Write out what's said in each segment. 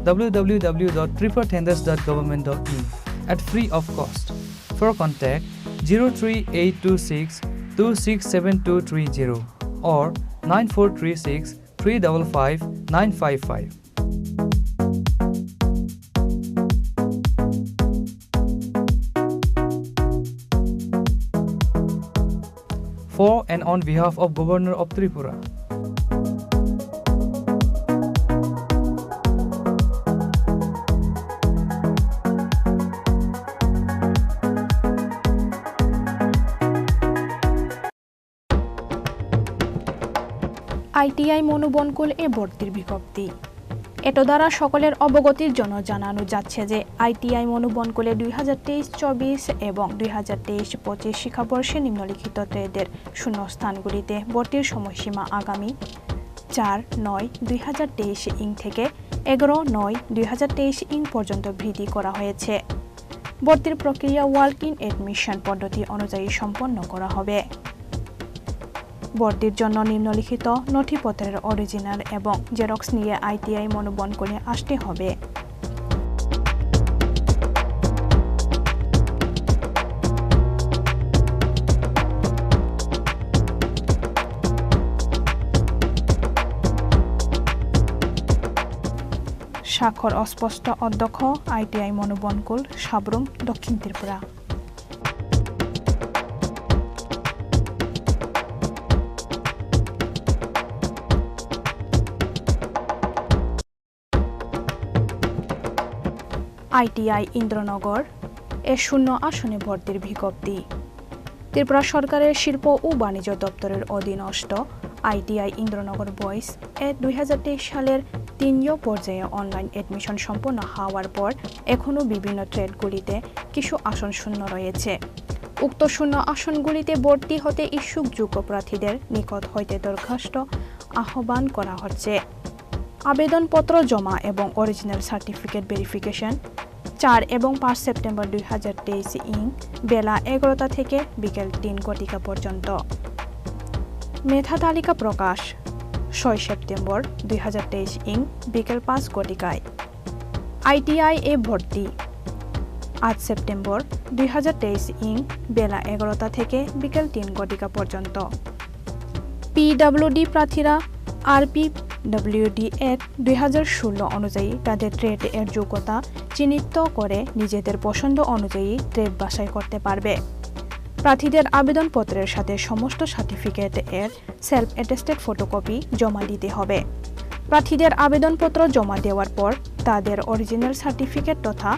www.preferredtenders.government.in at free of cost. For contact 03826 267230 or 9436 355 955. For and on behalf of Governor of Tripura. ITI মনোবনকুল এ ভর্তির বিজ্ঞপ্তি। এটো দ্বারা সকলের অবগতির জন্য জানানো যাচ্ছে যে আইটিআই মনোবনকুলে 2023-24 এবং 2023-25 শিক্ষাবর্ষে নিম্নলিখিত ট্রেডের শূন্যস্থানগুলিতে ভর্তির সময়সীমা আগামী 4/9/2023 ইং থেকে 11/9/2023 ইং পর্যন্ত বৃদ্ধি করা হয়েছে। ভর্তির প্রক্রিয়া ওয়ার্ক ইন এডমিশন পদ্ধতি অনুযায়ী সম্পন্ন করা হবে। ভর্তির জন্য নিম্নলিখিত নথিপত্রের অরিজিনাল এবং জেরক্স নিয়ে আইটিআই মনোবনকুলে আসতে হবে। স্বাক্ষর অস্পষ্ট অধ্যক্ষ আইটিআই মনোবনকুল সাবরুম দক্ষিণ ত্রিপুরা। আইটিআই ইন্দ্রনগর এ শূন্য আসনে ভর্তির বিজ্ঞপ্তি। ত্রিপুরা সরকারের শিল্প ও বাণিজ্য দপ্তরের অধীনস্থ আইটিআই ইন্দ্রনগর বয়েজ এ 2023 সালের 3 পর্যায়ে অনলাইন এডমিশন সম্পন্ন হওয়ার পর এখনও বিভিন্ন ট্রেডগুলিতে কিছু আসন শূন্য রয়েছে। উক্ত শূন্য আসনগুলিতে ভর্তি হতে ইচ্ছুক যোগ্য প্রার্থীদের নিকট হইতে দরখাস্ত আহ্বান করা হচ্ছে। আবেদনপত্র জমা এবং অরিজিনাল সার্টিফিকেট ভেরিফিকেশন 4 এবং 5 সেপ্টেম্বর 2023 ইং বেলা 11টা থেকে বিকেল 3 ঘটিকা পর্যন্ত। মেধা তালিকা প্রকাশ 6 সেপ্টেম্বর 2023 ইং বিকেল 5 ঘটিকায়। আইটিআই এ ভর্তি 8 সেপ্টেম্বর 2023 ইং বেলা 11টা থেকে বিকেল 3 ঘটিকা পর্যন্ত। পিডব্লিউডি প্রার্থীরা আরপিডব্লিউডি অ্যাক্ট 2016 অনুযায়ী তাদের ট্রেড এর যোগ্যতা চিহ্নিত করে নিজেদের পছন্দ অনুযায়ী ট্রেড বাছাই করতে পারবে। প্রার্থীদের আবেদনপত্রের সাথে সমস্ত সার্টিফিকেট এর সেলফ অ্যাটেস্টেড ফটোকপি জমা দিতে হবে। প্রার্থীদের আবেদনপত্র জমা দেওয়ার পর তাদের অরিজিনাল সার্টিফিকেট তথা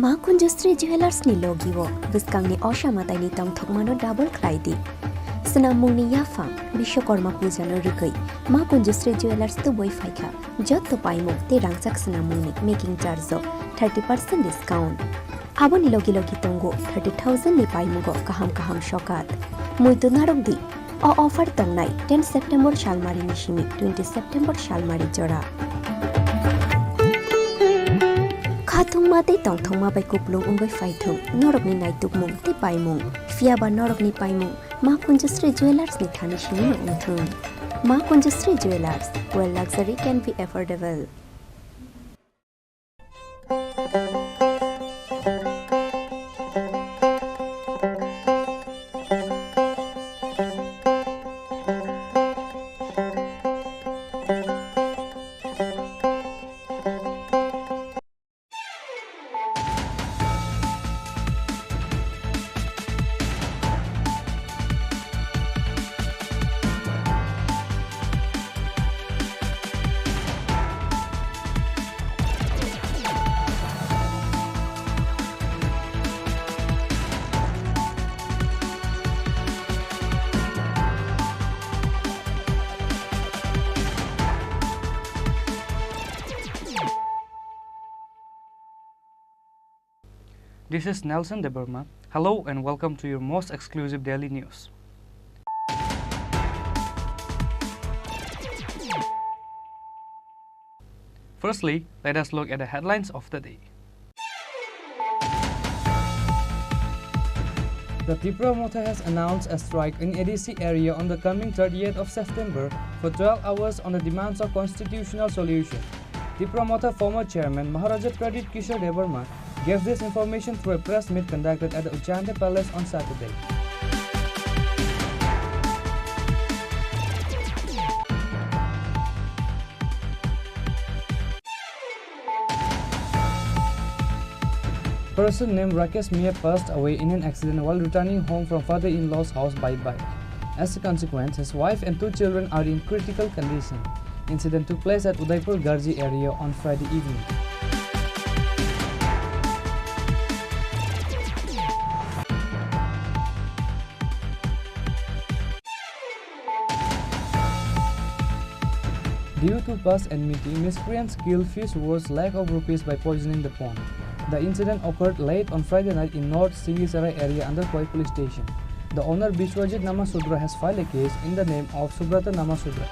मा कुंजश्री जुवेलार्स नि लोगिवो बिस्कांगनि असामाताइनि तंथकमानो डाबल क्राइदि सनामुंनि याफा विश्वकर्मा पूजानो रुगै मा कुंजश्री जुवेलार्स तो बय फाइखा जत पाइमो ते रांगसाक सनामुंनि मेकिंग चार्जो 30% डिस्काउंट आबोनि लोगि लोगि तंगो 30,000 नि पाइमुगो काहाम काहाम शकात मुइतो नारगदि a offer तंगनाय 10 September Shalmari निशिमि 20 September Shalmari जरा खाथुंमाते तंथंमा बाय कुपलुं उंगै फाइथुं नरकनि नायतुकमुं ते पाइमुं फियाबा नरकनि पाइमुं मा कुंजश्री जुवेलार्स नि थानि सिनि उंथुं मा Kunjashree jewellers well luxury can be affordable. This is Nelson Deberma. Hello and welcome to your most exclusive daily news. Firstly, let us look at the headlines of the day. The Tripura Motha has announced a strike in ADC area on the coming 30th of September for 12 hours on the demands of constitutional solution. Tipra Motha former chairman Maharaja Pradip Kishore Devarma gave this information through a press meet conducted at the Ujjayanta Palace on Saturday. Person named Rakesh Mia passed away in an accident while returning home from father-in-law's house by bike. As a consequence, his wife and 2 children are in critical condition. Incident took place at Udaipur Garji area on Friday evening. Due to past enmity, miscreants killed few lakh of rupees by poisoning the pond. The incident occurred late on Friday night in North Singisarai area under Koi police station. The owner Bishwajit Namasudra has filed a case in the name of Subrata Namasudra.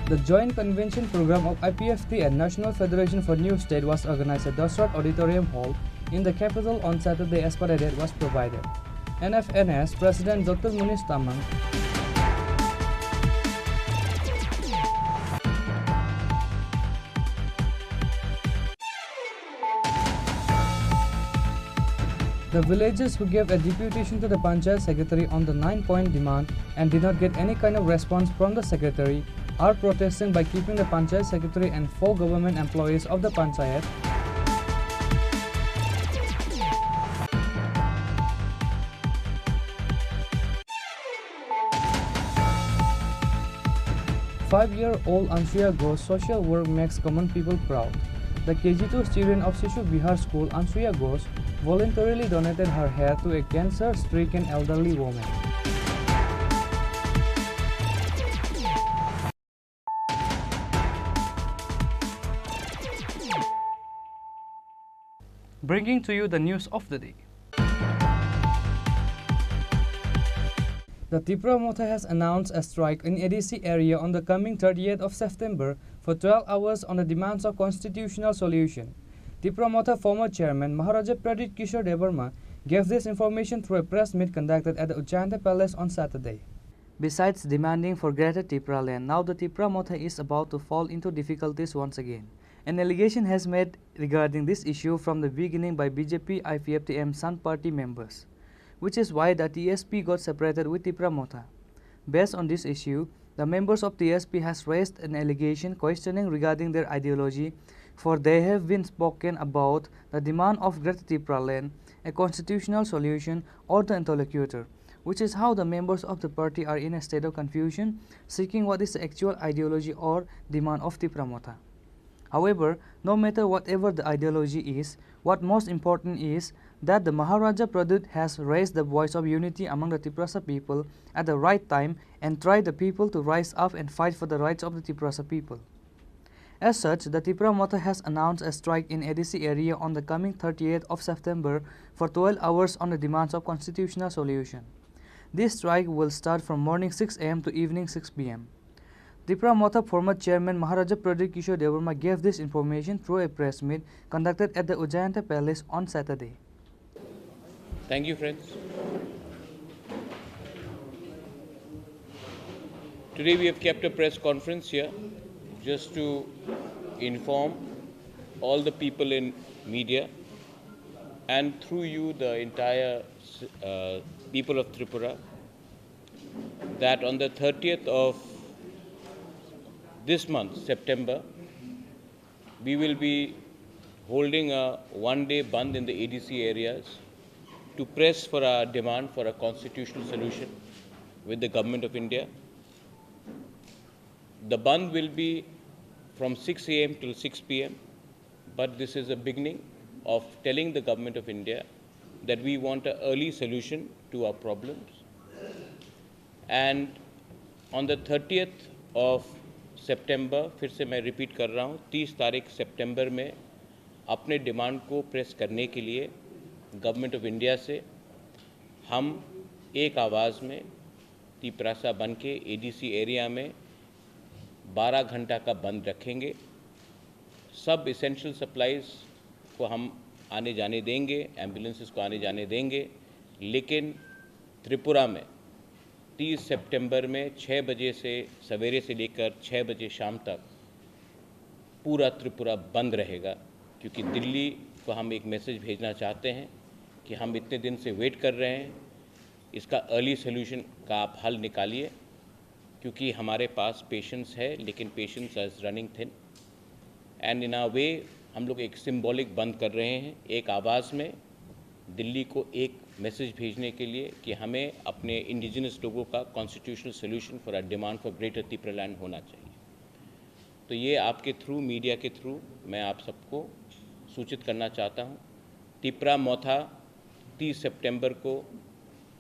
The Joint Convention Program of IPFT and National Federation for New State was organized at Dasrat Auditorium Hall in the capital on Saturday as per a date was provided. NFNS President Dr. Munish Tamang The villagers who gave a deputation to the Panchayat Secretary on the 9-point demand and did not get any kind of response from the Secretary are protesting by keeping the Panchayat Secretary and 4 government employees of the Panchayat Five-year-old Ansuya Ghosh social work makes common people proud. The KG2 student of Sishu Bihar School, Ansuya Ghosh, voluntarily donated her hair to a cancer-stricken elderly woman. Bringing to you the news of the day. The Tipra Motha has announced a strike in ADC area on the coming 30th of September for 12 hours on the demands of constitutional solution. Tipra Motha former chairman Maharaja Pradip Kishore Devarma gave this information through a press meet conducted at the Ujjayanta Palace on Saturday. Besides demanding for greater Tipra land, now the Tipra Motha is about to fall into difficulties once again. An allegation has made regarding this issue from the beginning by BJP IPFTM San party members, which is why the TSP got separated with Tipra Motha. Based on this issue, the members of TSP has raised an allegation questioning regarding their ideology, for they have been spoken about the demand of greater Tipra land, a constitutional solution or the interlocutor, which is how the members of the party are in a state of confusion, seeking what is the actual ideology or demand of Tipra Motha. However, no matter whatever the ideology is, what most important is that the Maharaja Pradip has raised the voice of unity among the Tiprasa people at the right time and tried the people to rise up and fight for the rights of the Tiprasa people. As such, the Tipra Motha has announced a strike in ADC area on the coming 30th of September for 12 hours on the demands of constitutional solution. This strike will start from morning 6 am to evening 6 pm. Tipra Motha former chairman Maharaja Pradip Kishore Devarma gave this information through a press meet conducted at the Ujjayanta Palace on Saturday. Thank you, friends. Today we have kept a press conference here just to inform all the people in media and through you the entire people of Tripura that on the 30th of this month, September, we will be holding a one-day bandh in the ADC areas to press for our demand for a constitutional solution with the Government of India. The bandh will be from 6 am till 6 pm, but this is a beginning of telling the Government of India that we want an early solution to our problems. And on the 30th of सितंबर, फिर से मैं repeat कर रहा हूँ, 30 तारीख सितंबर में अपने demand को प्रेस करने के लिए गवर्नमेंट ऑफ इंडिया से हम एक आवाज़ में तिपरासा बन के एडीसी एरिया में 12 घंटा का बंद रखेंगे। सब इसेंशियल सप्लाईज़ को हम आने जाने देंगे, एम्बुलेंसेस को आने जाने देंगे, लेकिन त्रिपुरा में 30 सितंबर में 6 बजे से सवेरे से लेकर 6 बजे शाम तक पूरा त्रिपुरा बंद रहेगा, क्योंकि दिल्ली को हम एक मैसेज भेजना चाहते हैं कि हम इतने दिन से वेट कर रहे हैं, इसका अर्ली सोल्यूशन का आप हल निकालिए, क्योंकि हमारे पास पेशेंट्स है लेकिन patients is running thin and in a way हम लोग एक सिंबॉलिक बंद कर रहे हैं, एक आवाज़ में दिल्ली को एक मैसेज भेजने के लिए कि हमें अपने इंडिजिनस लोगों का constitutional solution for a demand for greater Tripura land होना चाहिए। तो ये आपके थ्रू, मीडिया के थ्रू मैं आप सबको सूचित करना चाहता हूँ। त्रिपुरा मोथा 30 सितंबर को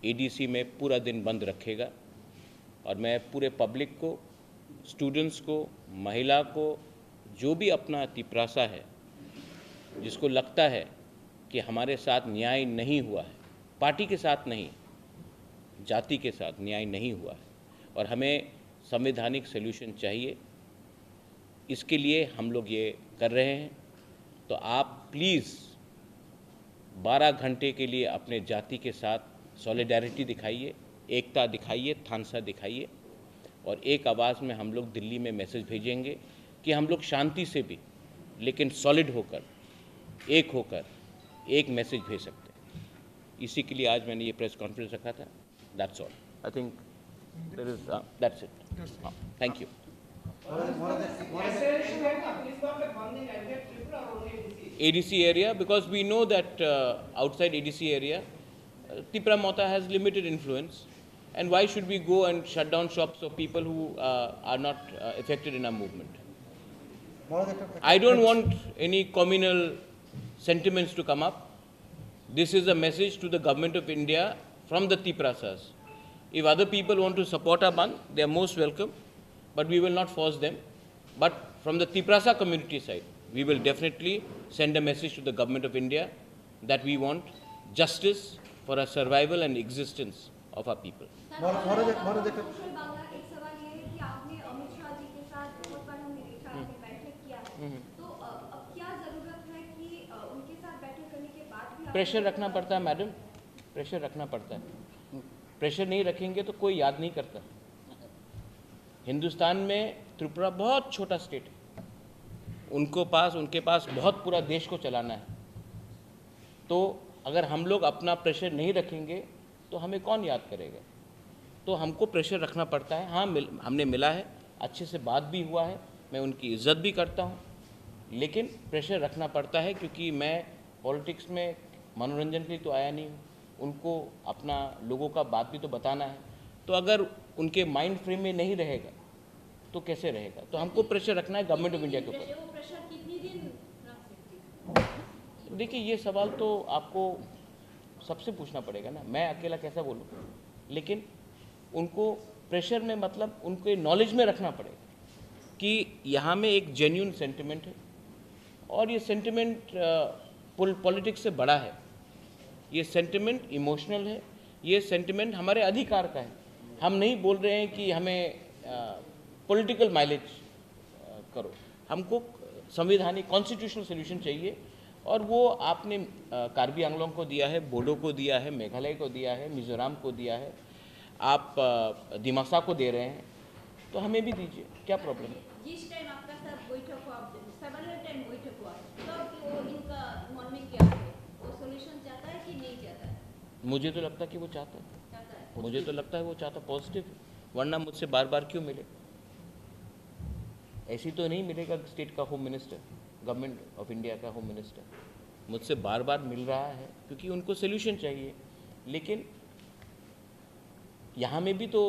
एडीसी में पूरा दिन बंद रखेगा और मैं पूरे पब्लिक को, स्टूडेंट्स को, महिला को, जो भी अपना तिपरासा है, जिसको लगता है कि हमारे साथ न्याय नहीं हुआ है, पार्टी के साथ नहीं, जाति के साथ न्याय नहीं हुआ है और हमें संवैधानिक सॉल्यूशन चाहिए, इसके लिए हम लोग ये कर रहे हैं। तो आप प्लीज़ 12 घंटे के लिए अपने जाति के साथ सॉलिडारिटी दिखाइए, एकता दिखाइए, थानसा दिखाइए और एक आवाज़ में हम लोग दिल्ली में मैसेज भेजेंगे कि हम लोग शांति से भी लेकिन सॉलिड होकर, एक होकर एक मैसेज भेज सकते हैं। इसी के लिए आज मैंने ये प्रेस कॉन्फ्रेंस रखा था। That's all. I think there is that's it. Thank you. ADC area, because we know that outside ADC area, Tripura Mota has limited influence, and why should we go and shut down shops of people who are not affected in our movement? I don't want any communal sentiments to come up. This is a message to the government of India from the Tiprasas. If other people want to support our band, they are most welcome, but we will not force them. But from the Tiprasa community side, we will definitely send a message to the government of India that we want justice for our survival and existence of our people. Pressure रखना पड़ता है madam, pressure रखना पड़ता है। Pressure नहीं रखेंगे तो कोई याद नहीं करता। हिंदुस्तान में त्रिपुरा बहुत छोटा स्टेट है, उनके पास बहुत पूरा देश को चलाना है। तो अगर हम लोग अपना प्रेशर नहीं रखेंगे तो हमें कौन याद करेगा? तो हमको प्रेशर रखना पड़ता है। हाँ, हमने मिला है, अच्छे से बात भी हुआ है, मैं उनकी इज्जत भी करता हूँ, लेकिन प्रेशर रखना पड़ता है क्योंकि मैं पॉलिटिक्स में मनोरंजन के लिए तो आया नहीं हूँ, उनको अपना लोगों का बात भी तो बताना है। तो अगर उनके माइंड फ्रेम में नहीं रहेगा तो कैसे रहेगा? तो हमको प्रेशर रखना है गवर्नमेंट ऑफ इंडिया के ऊपर। देखिए, ये सवाल तो आपको सबसे पूछना पड़ेगा ना, मैं अकेला कैसा बोलूँ? लेकिन उनको प्रेशर में मतलब उनके नॉलेज में रखना पड़ेगा कि यहाँ में एक जेन्युइन सेंटिमेंट है और ये सेंटिमेंट पॉलिटिक्स से बड़ा है, ये सेंटिमेंट इमोशनल है, ये सेंटिमेंट हमारे अधिकार का है। हम नहीं बोल रहे हैं कि हमें पॉलिटिकल माइलेज करो, हमको संवैधानिक कॉन्स्टिट्यूशनल सोल्यूशन चाहिए और वो आपने कार्बी आंगलोंग को दिया है, बोडो को दिया है, मेघालय को दिया है, मिजोरम को दिया है, आप दिमासा को दे रहे हैं, तो हमें भी दीजिए, क्या प्रॉब्लम है? जिस टाइम आपका सब बैठक हुआ, सेवरल टाइम बैठक हुआ, तब वो इनका मन में क्या है? वो सॉल्यूशन चाहता है कि नहीं चाहता है? मुझे तो लगता है कि वो चाहता है, मुझे तो लगता है वो चाहता पॉजिटिव, वरना मुझसे बार बार क्यों मिले? ऐसी तो नहीं मिलेगा स्टेट का home minister, government of India का होम मिनिस्टर मुझसे बार बार मिल रहा है क्योंकि उनको सोल्यूशन चाहिए। लेकिन यहाँ में भी तो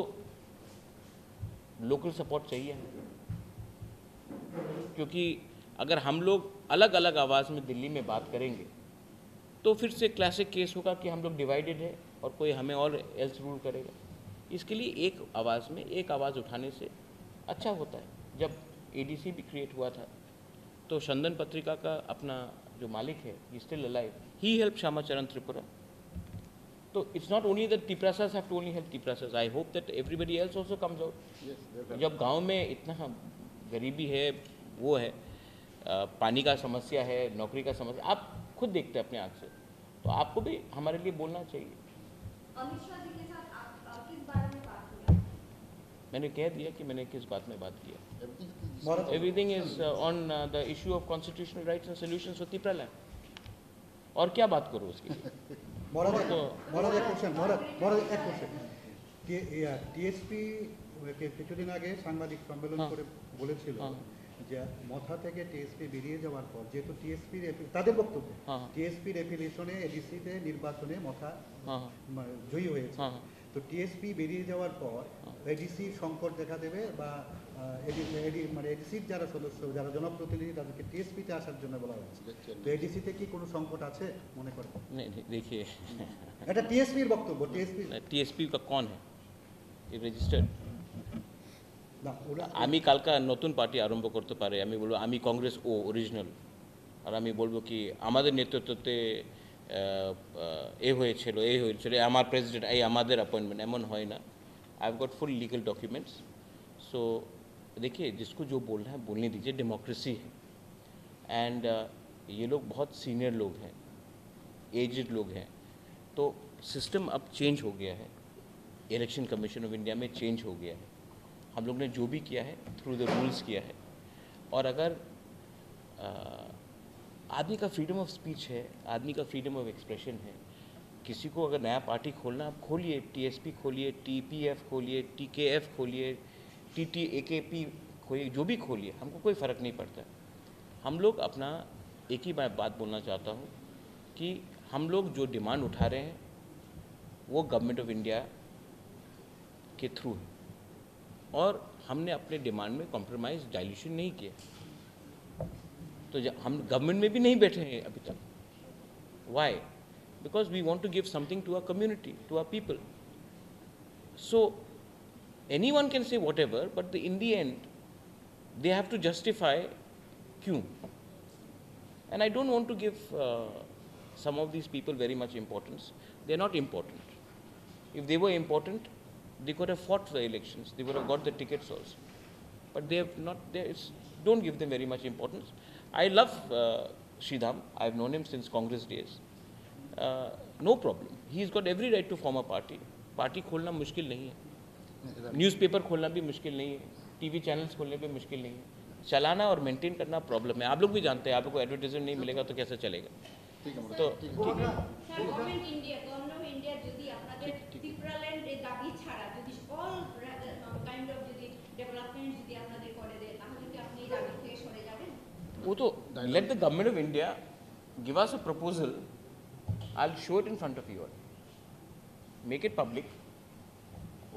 लोकल सपोर्ट चाहिए, क्योंकि अगर हम लोग अलग अलग आवाज़ में दिल्ली में बात करेंगे तो फिर से क्लासिक केस होगा कि हम लोग डिवाइडेड है और कोई हमें और एल्स रूल करेगा। इसके लिए एक आवाज़ में एक आवाज़ उठाने से अच्छा होता है। जब एडीसी भी क्रिएट हुआ था तो चंदन पत्रिका का अपना जो मालिक है, he still alive, he help Shyamacharan Tripura. तो it's not only that Tiprasas have to only help Tiprasas, I hope that everybody else also comes out. जब गांव में इतना गरीबी है, वो है, पानी का समस्या है, नौकरी का समस्या, आप खुद देखते हैं अपने आँख से। तो आपको भी हमारे लिए बोलना चाहिए। अमित शाह जी के साथ आप किस बारे में बात किया? मैंने कह दिया कि मैंने किस बात में बात किया। Everything is on the issue of constitutional rights and solutions for Tripura. और क्या बात करूँ उसके लिए? টিএসপি কিছুদিন আগে সাংবাদিক সম্মেলন করে বলেছিল যে মথা থেকে টিএসপি বেরিয়ে যাওয়ার পর যেহেতু টিএসপি তাদের বক্তব্য টিএসপি রেফিলেশনে এডিসিতে নির্বাচনে মথা জয়ী হয়েছে, তো টিএসপি বেরিয়ে যাওয়ার পর এডিসি সংকট দেখা দেবে বা মানে এডিসির যারা সদস্য যারা জনপ্রতিনিধি তাদেরকে টিএসপিতে আসার জন্য বলা হয়েছে, তো এডিসিতে কি কোনো সংকট আছে মনে করেন? देखिए এটা টিএসপির বক্তব্য। টিএসপি का कौन है ये रजिस्टर्ड? না ওরা আমি কালকা নতুন পার্টি আরম্ভ করতে পারে, আমি বলবো আমি কংগ্রেস ও অরিজিনাল, আর আমি বলবো কি আমাদের নেতৃত্বে হয়েছিল আমার প্রেসিডেন্ট এই আমাদের অ্যাপয়েন্টমেন্ট, এমন হয় না। I have got full legal documents. So देखिए जिसको जो बोलना है बोलने दीजिए, डेमोक्रेसी है। एंड ये लोग बहुत सीनियर लोग हैं, एजड लोग हैं, तो सिस्टम अब चेंज हो गया है। इलेक्शन कमीशन ऑफ इंडिया में चेंज हो गया है। हम लोग ने जो भी किया है थ्रू द रूल्स किया है। और अगर आदमी का फ्रीडम ऑफ स्पीच है, आदमी का फ्रीडम ऑफ एक्सप्रेशन है, किसी को अगर नया पार्टी खोलना आप खोलिए, टीएसपी खोलिए, टीपीएफ खोलिए, टीकेएफ खोलिए, टीटीएकेपी खोलिए, जो भी खोलिए, हमको कोई फ़र्क नहीं पड़ता। हम लोग अपना एक ही बात बोलना चाहता हूँ कि हम लोग जो डिमांड उठा रहे हैं वो गवर्नमेंट ऑफ इंडिया के थ्रू है, और हमने अपने डिमांड में कॉम्प्रोमाइज़ डाइल्यूशन नहीं किया। तो हम गवर्नमेंट में भी नहीं बैठे हैं अभी तक। Why? Because we want to give something to our community, to our people. So anyone can say whatever, but in the end they have to justify क्यों। And I don't want to give some of these people very much importance. They are not important. If they were important, they could have fought for the elections, they would have got the tickets also, but they have not. Don't give them very much importance. I love Sridham. I have known him since Congress days. No problem. He's got every right to form a party. Party खोलना मुश्किल नहीं है, newspaper खोलना भी मुश्किल नहीं है, TV channels खोलने भी मुश्किल नहीं है। चलाना और मेंटेन करना प्रॉब्लम है। आप लोग भी जानते हैं, आप लोग को एडवर्टाइजमेंट नहीं मिलेगा तो कैसे चलेगा। तो गवर्नमेंट इंडिया যদি আপনাদের ত্রিপুরাল্যান্ড এর দাবি ছাড়া যদি অল কাইন্ড অফ যদি ডেভেলপমেন্ট যদি আপনাদের করে দেয়, তাহলে কি আপনি এই দাবি থেকে সরে যাবেন? वो तो let the government of India give us a proposal, I will show it in front of you all, make it public.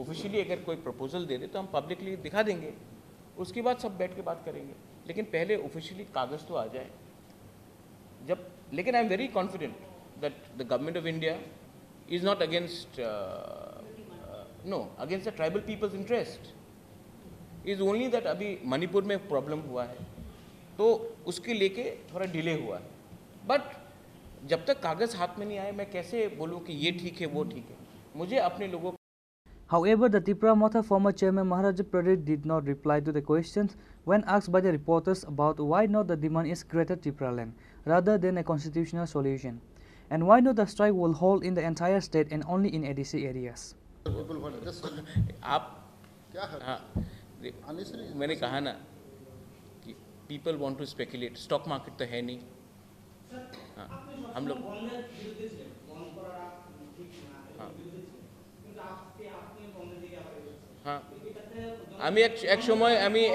Officially अगर कोई प्रपोजल दे दे तो हम पब्लिकली दिखा देंगे, उसके बाद सब बैठ के बात करेंगे। लेकिन पहले ऑफिशियली कागज़ तो आ जाए जब। लेकिन I am very confident that the government of India is not against against the tribal people's interest. Is only that अभी मणिपुर में प्रॉब्लम हुआ है तो उसके लेके थोड़ा डिले हुआ है, बट जब तक कागज़ हाथ में नहीं आए मैं कैसे बोलूँ कि ये ठीक है वो ठीक है। मुझे अपने लोगों However, the Tripura Motha former chairman Maharaja Pradeep did not reply to the questions when asked by the reporters about why not the demand is Greater Tripuraland rather than a constitutional solution, and why not the strike will hold in the entire state and only in ADC areas. आप मैंने कहा ना कि people want to speculate, stock market तो है नहीं। हाँ, हम लोग हाँ আমি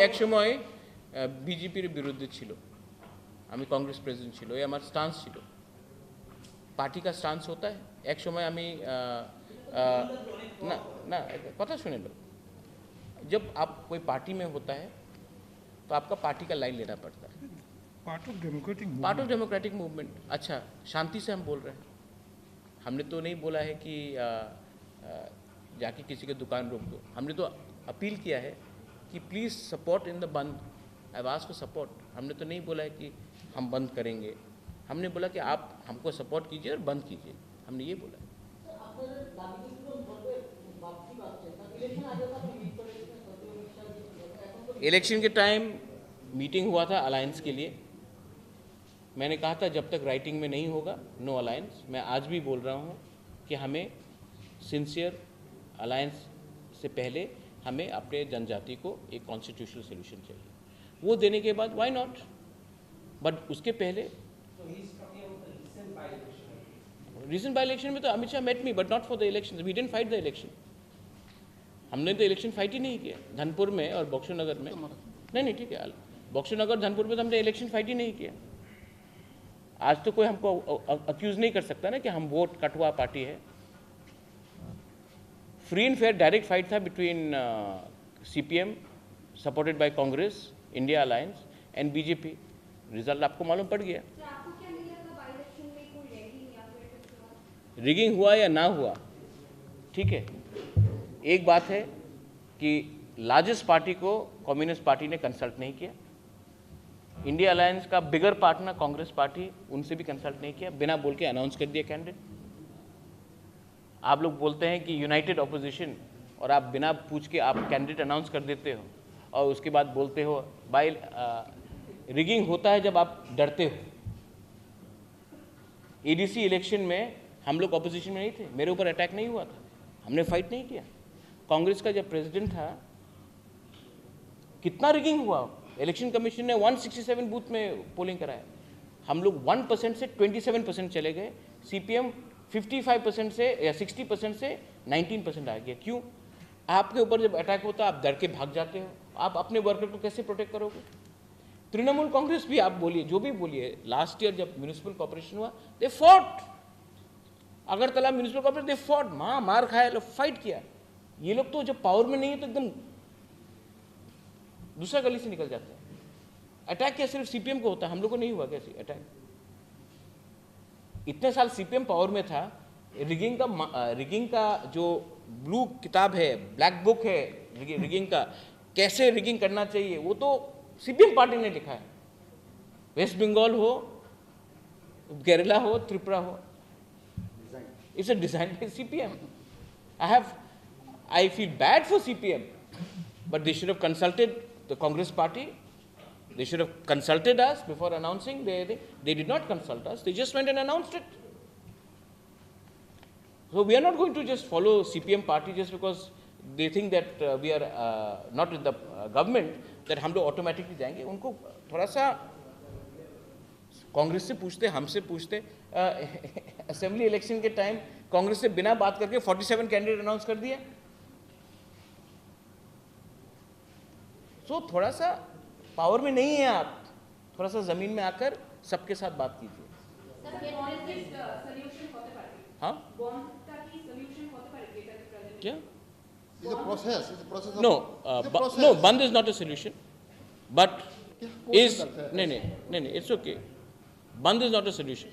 এক সময় বিজেপির বিরুদ্ধে ছিল, আমি কংগ্রেস প্রেসিডেন্ট ছিল, ये हमारा स्टांस ছিল। पार्टी का स्टांस होता है। एक समय আমি ना पता सुने लो, जब आप कोई पार्टी में होता है तो आपका पार्टी का लाइन लेना पड़ता है। Part of democratic movement. अच्छा, शांति से हम बोल रहे हैं, हमने तो नहीं बोला है कि जाके किसी के दुकान रोक दो। हमने तो अपील किया है कि प्लीज़ सपोर्ट इन द बंद। I was for support. हमने तो नहीं बोला है कि हम बंद करेंगे, हमने बोला कि आप हमको सपोर्ट कीजिए और बंद कीजिए, हमने ये बोला है। इलेक्शन के टाइम मीटिंग हुआ था अलायंस के लिए, मैंने कहा था जब तक राइटिंग में नहीं होगा नो अलायंस। मैं आज भी बोल रहा हूँ कि हमें सिंसियर अलायंस से पहले हमें अपने जनजाति को एक कॉन्स्टिट्यूशनल सोल्यूशन चाहिए, वो देने के बाद व्हाई नॉट, बट उसके पहले रीसेंट बाय इलेक्शन में तो Amit Shah met me but not for the election, we didn't fight the election. हमने तो इलेक्शन फाइट ही नहीं किया धनपुर में और बक्सर नगर में, नहीं ठीक है, बक्सर नगर धनपुर में तो हमने इलेक्शन फाइट ही नहीं किया। आज तो कोई हमको अक्यूज नहीं कर सकता ना कि हम वोट कटवा पार्टी है। Free and fair direct fight था between CPM supported by Congress, India alliance and BJP। Result आपको मालूम पड़ गया। आपको क्या नहीं लगता बाई इलेक्शन में कोई रैगिंग या फिर कुछ रिगिंग हुआ या ना हुआ, ठीक है, एक बात है कि लार्जेस्ट पार्टी को कम्युनिस्ट पार्टी ने कंसल्ट नहीं किया, इंडिया अलायंस का बिगर पार्टनर कांग्रेस पार्टी, उनसे भी कंसल्ट नहीं किया, बिना बोल के अनाउंस कर दिया कैंडिडेट। आप लोग बोलते हैं कि यूनाइटेड ऑपोजिशन, और आप बिना पूछ के आप कैंडिडेट अनाउंस कर देते हो और उसके बाद बोलते हो बाय रिगिंग होता है जब आप डरते हो। ADC इलेक्शन में हम लोग ऑपोजिशन में नहीं थे, मेरे ऊपर अटैक नहीं हुआ था, हमने फाइट नहीं किया। कांग्रेस का जब प्रेसिडेंट था कितना रिगिंग हुआ, इलेक्शन कमीशन ने 167 बूथ में पोलिंग कराया, हम लोग 1% से 27% चले गए, CPM 55% से या 60% से 19% आ गया। क्यों? आपके ऊपर जब अटैक होता है आप डर के भाग जाते हो, आप अपने वर्कर को कैसे प्रोटेक्ट करोगे? तृणमूल कांग्रेस भी आप बोलिए, जो भी बोलिए, लास्ट ईयर जब म्यूनिसिपल कॉर्पोरेशन हुआ they fought, Agartala municipal corporation they fought, मार खाया, लोग फाइट किया। ये लोग तो जब पावर में नहीं है तो एकदम दूसरा गली से निकल जाते हैं। अटैक क्या सिर्फ CPM को होता है, हम लोग को नहीं हुआ कैसे अटैक? इतने साल CPM पावर में था, रिगिंग का जो ब्लू किताब है, ब्लैक बुक है रिगिंग का, कैसे रिगिंग करना चाहिए, वो तो CPM पार्टी ने लिखा है। वेस्ट बंगाल हो, केरला हो, त्रिपुरा हो, it's a design by CPM। I feel bad for CPM, but they should have consulted the Congress party. They should have consulted us before announcing. They did not consult us. They just went and announced it. So we are not going to just follow CPM party just because they think that we are not with the government, that हम लोग automatically जाएंगे। उनको थोड़ा सा कांग्रेस से पूछते, हमसे पूछते। असेंबली इलेक्शन के टाइम कांग्रेस से बिना बात करके 47 कैंडिडेट अनाउंस कर दिया। थोड़ा सा पावर में नहीं है आप, थोड़ा सा जमीन में आकर सबके साथ बात कीजिए। हाँ क्या? No, band is not a solution, but is नहीं, it's okay. Band is not a solution,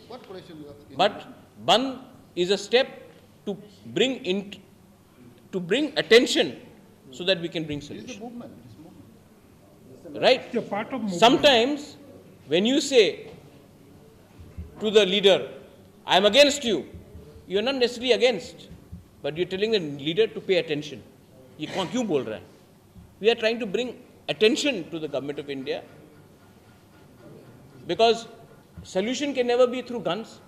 but band is a step to bring attention so that we can bring solution. Right? Sometimes when you say to the leader, I am against you, you are not necessarily against, but you are telling the leader to pay attention. ये कौन क्यों बोल रहा है? We are trying to bring attention to the government of India, because solution can never be through guns.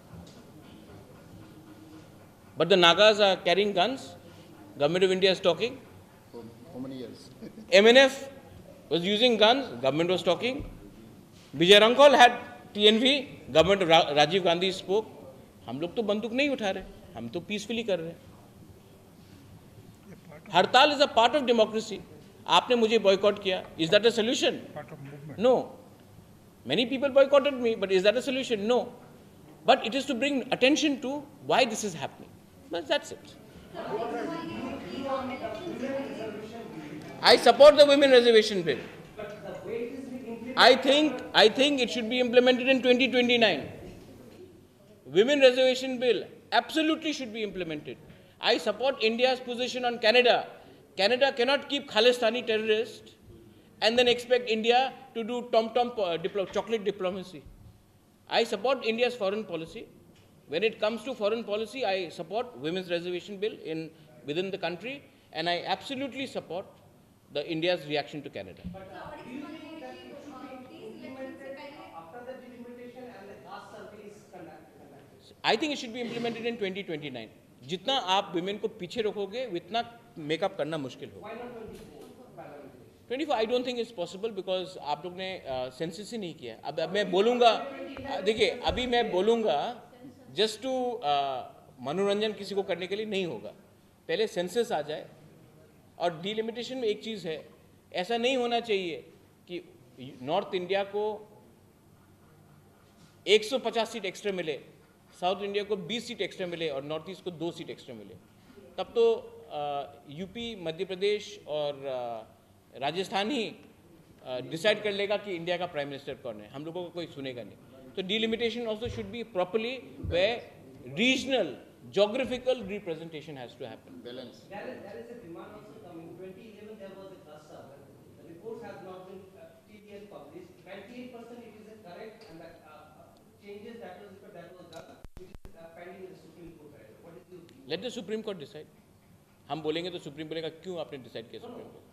But the Nagas are carrying guns. Government of India is talking. For how many years? MNF was using guns. Government was talking. Vijay Rankol had TNV. Government of Rajiv Gandhi spoke. हम लोग तो बंदूक नहीं उठा रहे, हम तो peacefully कर रहे हैं। हड़ताल is a part of democracy. आपने मुझे बॉयकॉट किया, is that a solution? No. Many people boycotted me, but is that a solution? No. But it is to bring attention to why this is happening. But that's it. I support the women reservation bill. I think it should be implemented in 2029. Women reservation bill absolutely should be implemented. I support India's position on Canada. Canada cannot keep Khalistani terrorists and then expect India to do tom-tom chocolate diplomacy. I support India's foreign policy. When it comes to foreign policy, I support women's reservation bill within the country, and I absolutely support the India's reaction to Canada. I think it should be implemented in 2029. जितना आप women को पीछे रखोगे उतना makeup करना मुश्किल होगा. 24 I don't think it's possible because आप लोग ने सेंसस ही नहीं किया. अब मैं बोलूँगा, देखिए अभी मैं बोलूँगा जस्ट टू मनोरंजन किसी को करने के लिए नहीं होगा. पहले सेंसस आ जाए. और डिलिमिटेशन में एक चीज़ है, ऐसा नहीं होना चाहिए कि नॉर्थ इंडिया को 150 सीट एक्स्ट्रा मिले, साउथ इंडिया को 20 सीट एक्स्ट्रा मिले और नॉर्थ ईस्ट को 2 सीट एक्स्ट्रा मिले. तब तो यूपी, मध्य प्रदेश और राजस्थान ही डिसाइड कर लेगा कि इंडिया का प्राइम मिनिस्टर कौन है. हम लोगों को कोई सुनेगा नहीं. तो delimitation also should be properly where regional geographical representation has to happen. Balance. There is a demand also coming. 2011 there was a cluster. The reports have not been yet published. 98% it is correct, and the changes that was done, which is pending in the Supreme Court. What is your view? Let the Supreme Court decide. हम बोलेंगे तो supreme बोलेगा क्यों आपने decide किया supreme court.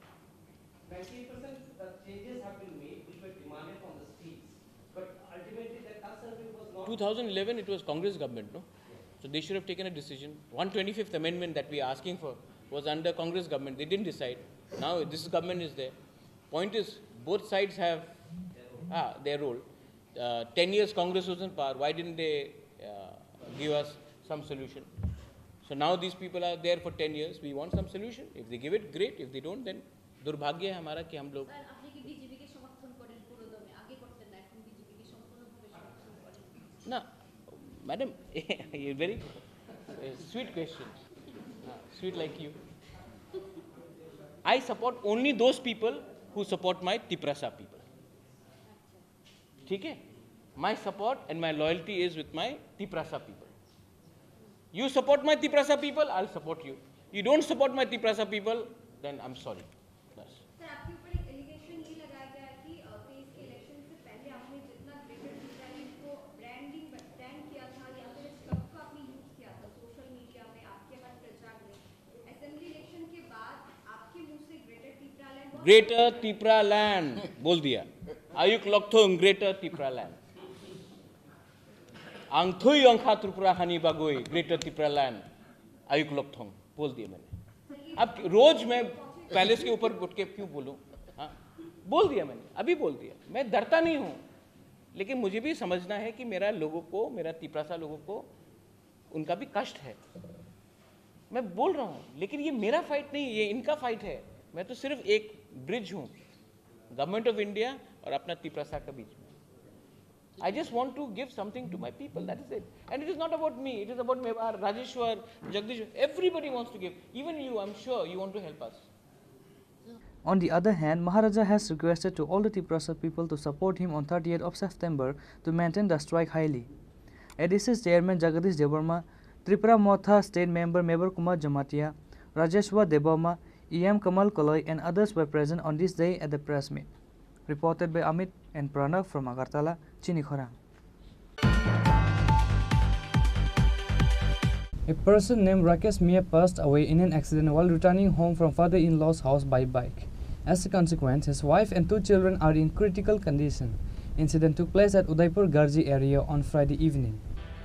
98% the changes have been made which were demanded from the states, but ultimately the cluster was not. 2011 it was Congress government, no? So they should have taken a decision. 125th amendment that we are asking for was under Congress government. They didn't decide. Now this government is there. Point is, both sides have their role. 10 years Congress was in power. Why didn't they give us some solution? So now these people are there for 10 years. We want some solution. If they give it, great. If they don't, then दुर्भाग्य है हमारा कि हम लोग. আপনি কি বিজেপিকে সমর্থন করেন পুরোদমে? আগে করতেন না, এখন বিজেপিকে সম্পূর্ণভাবে সমর্থন করেন? না, madam, a very sweet question. Sweet like you. I support only those people who support my Tiprasa people. ठीक है? My support and my loyalty is with my Tiprasa people. You support my Tiprasa people, I'll support you. You don't support my Tiprasa people, then I'm sorry. Bas. Sir, आपके ऊपर एक allegation ये लगाया गया है कि 23 के इलेक्शन से पहले आपने जितना ग्रेटर टैलेंट को ब्रांड किया था या फिर स्टफ को आपने यूज किया था सोशल मीडिया में, आपके हर प्रचार में. असेंबली इलेक्शन के बाद आपके मुंह से ग्रेटर तिपरा लैंड बोल दिया. आयुक लक्थों ग्रेटर तिपरा लैंड. आंगथुई अंखा त्रिपुरा हानि बागोई ग्रेटर तिपरा लैंड आयुक लक्थों बोल दिया मैंने. अब रोज मैं पैलेस के ऊपर उठ के क्यों बोलूं? हाँ, बोल दिया मैंने, अभी बोल दिया. मैं डरता नहीं हूं, लेकिन मुझे भी समझना है कि मेरा लोगों को, मेरा तिपरासा लोगों को, उनका भी कष्ट है. मैं बोल रहा हूं, लेकिन ये मेरा फाइट नहीं, ये इनका फाइट है. मैं तो सिर्फ एक ब्रिज हूं गवर्नमेंट ऑफ इंडिया और अपना तिपरासा के बीच में. I just want to give something to my people, that is it. And it is not about me, it is about Mewar, Rajeshwar, Jagdish. Everybody wants to give. Even you, I'm sure you want to help us. On the other hand, Maharaja has requested to all the Tiprasa people to support him on 30th of September to maintain the strike highly. ADC's chairman Jagadish Debarma, Tripura Motha state member Mebur Kumar Jamatia, Rajeshwar Debarma, EM Kamal Kaloi and others were present on this day at the press meet. Reported by Amit and Pranav from Agartala, Chinikhorang. A person named Rakesh Mia passed away in an accident while returning home from father-in-law's house by bike. As a consequence, his wife and 2 children are in critical condition. Incident took place at Udaipur Garji area on Friday evening.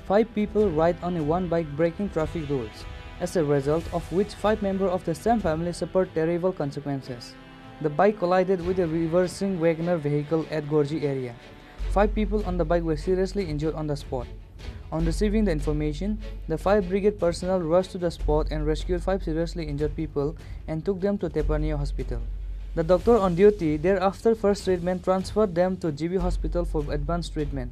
5 people ride on a one bike breaking traffic rules, as a result of which 5 members of the same family suffered terrible consequences. The bike collided with a reversing Wagoner vehicle at Gorji area. 5 people on the bike were seriously injured on the spot. On receiving the information, the fire brigade personnel rushed to the spot and rescued 5 seriously injured people and took them to Tepania Hospital. The doctor on duty thereafter first treatment transferred them to GB Hospital for advanced treatment.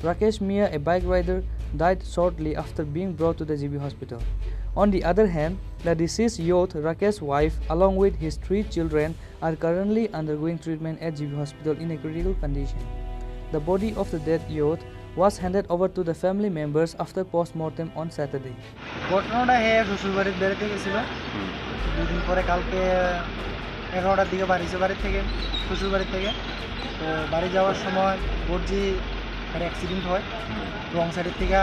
Rakesh Mia, a bike rider, died shortly after being brought to the GB Hospital. On the other hand, the deceased youth Rakesh's wife along with his 3 children are currently undergoing treatment at GB Hospital in a critical condition. The body of the dead youth was handed over to the family members after post-mortem on Saturday. ঘটনাটা শ্বশুর বাড়িতে বেড়াতে গেছিল, 2 দিন পরে কালকে 11টার দিকে বাড়ি থেকে শ্বশুর বাড়ি থেকে তো বাড়ি যাওয়ার সময় গর্জি একটা অ্যাক্সিডেন্ট হয়. রং সাইডের থেকে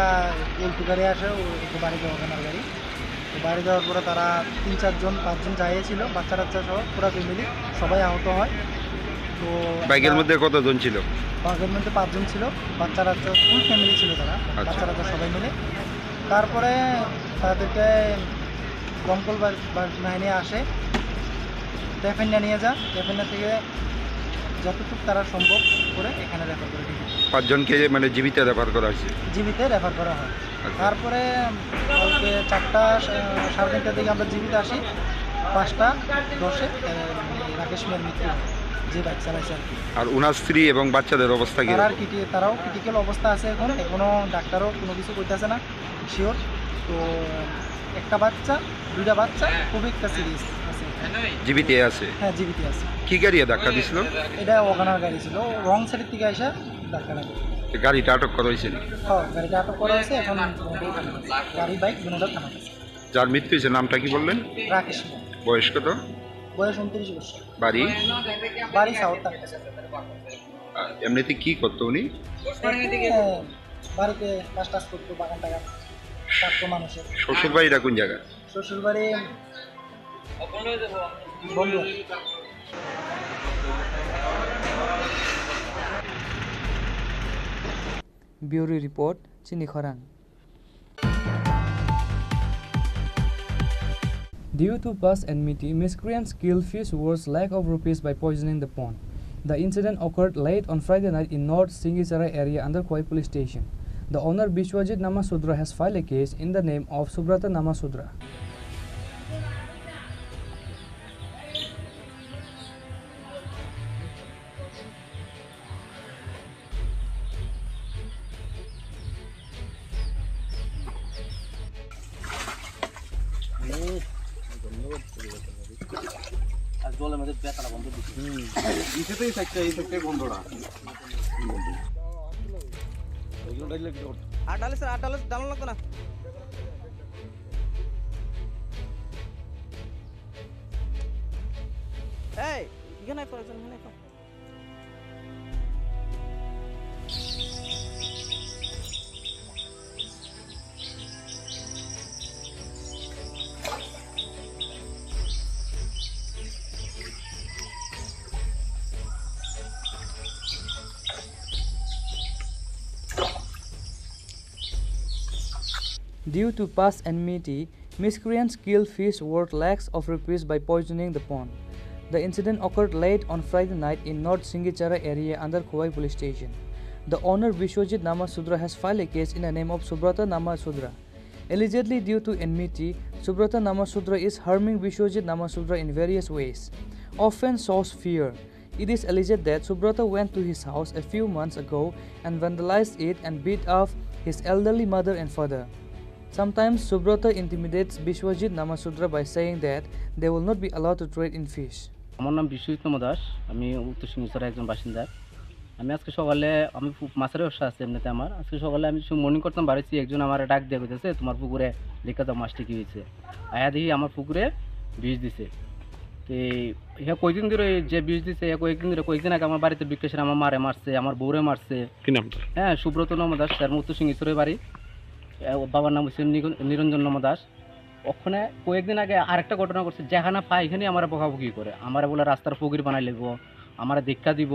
উল্টো গাড়ি আসে, ওকে বাড়ি যাওয়া কেনার গাড়ি. তো বাড়ি যাওয়ার পরে তারা 3-4 জন 5 জন যাইয়েছিল, বাচ্চা সহ পুরো ফ্যামিলি সবাই আহত হয়. তো বাইকের মধ্যে কতজন ছিল? বাঘের মধ্যে 5 জন ছিল, বাচ্চারা তো ফুল ফ্যামিলি ছিল তারা, বাচ্চারা তো সবাই মিলে। তারপরে তাদেরকে দমকল বাহিনী আসে, টেফেন্ডা নিয়ে যা, টেফেন্ডা থেকে যতটুকু তারা সম্ভব করে এখানে রেফার করে দিয়েছে। 5 জনকে মানে জীবিত রেফার করা হয়েছে? জীবিতে রেফার করা হয়। তারপরে কালকে 4টা সাড়ে 3টার দিকে আমরা জীবিত আসি, 5টা 10-এ রাকেশ মিয়ার মৃত্যু হয়, যে বাইক চালাইছে আর কি। আর ওনার স্ত্রী এবং বাচ্চাদের অবস্থা কি? তারাও ক্রিটিক্যাল অবস্থা আছে, এখনো ডাক্তারও কোনো কিছু করতেছে না শিওর। তো একটা বাচ্চা, 2টা বাচ্চা খুবই একটা সিরিয়াস আছে। জীবিত আছে? হ্যাঁ, জীবিত আছে। কি গাড়ি ধাক্কা দিছিল? এটা ওখানের গাড়ি ছিল, রং সাইডের থেকে এসে ধাক্কা লাগে। গাড়িটা আটক করা হয়েছে? হ্যাঁ, গাড়িটা আটক করা হয়েছে, এখন গাড়ি বাইক দুটোটা থানা আছে। যার মৃত্যু হয়েছে নামটা কি বললেন? রাকেশ মিয়া। বয়স কত? বয়স 29 বছর। বাড়ি সাউথ। এমনিতে কি করতো উনি? বাড়িতে কাজ টাজ করতো, বাগান টাগান থাকতো মানুষের। শ্বশুর বাড়িটা কোন জায়গায়? শ্বশুর বাড়ি বন্ধু। Bureau Report, Chini Khorang. Due to past enmity, miscreants killed fish worth lakh of rupees by poisoning the pond. The incident occurred late on Friday night in North Singichara area under Khoi police station. The owner Bishwajit Namasudra has filed a case in the name of Subrata Namasudra. জলের মধ্যে বেতাটা বন্ধ দিচ্ছি এই সাইডটাই বন্ধটা আর ডালে sir, আর ডালে ডালানো লাগতো না। এই এখানে করেছেন, এখানে Due to past enmity, miscreants killed fish worth lakhs of rupees by poisoning the pond. The incident occurred late on Friday night in North Singichara area under Khowai police station. The owner Bishwajit Namasudra has filed a case in the name of Subrata Namasudra. Allegedly due to enmity, Subrata Namasudra is harming Bishwajit Namasudra in various ways. Often sows fear. It is alleged that Subrata went to his house a few months ago and vandalized it and beat off his elderly mother and father. Sometimes Subrata intimidates Bishwajit Namasudra by saying that they will not be allowed to trade in fish. আমার নাম বিশ্বজিৎ দাস, আমি উত্তর সিংহচরের একজন বাসিন্দা। আমি আজকে সকালে আমি মাছের ব্যবসা আছে এমনিতে আমার। আজকে সকালে আমি মর্নিং করতাম, বাড়িছি একজন আমার ডাক দিয়ে কইতেছে তোমার পুকুরে লেখা দাও মাছটি কী হয়েছে। আয়া দেখি আমার পুকুরে বিষ দিছে। তো ইহা কয়েকদিন ধরে যে বিষ দিছে, কয়েকদিন আগে আমার বাড়িতে বিকাশের আমার মারে মারছে, আমার বউরে মারছে। কি নাম? হ্যাঁ, সুব্রত দাস, স্যার উত্তর সিংহচরের বাড়ি। বাবার নাম হচ্ছে নিরঞ্জন দাস। ওখানে কয়েকদিন আগে আরেকটা ঘটনা করছে, যেখানে পাই এখানে আমার বকাবকি করে, আমার বলে রাস্তার ফকির বানাই লাগবো, আমার দীক্ষা দিব,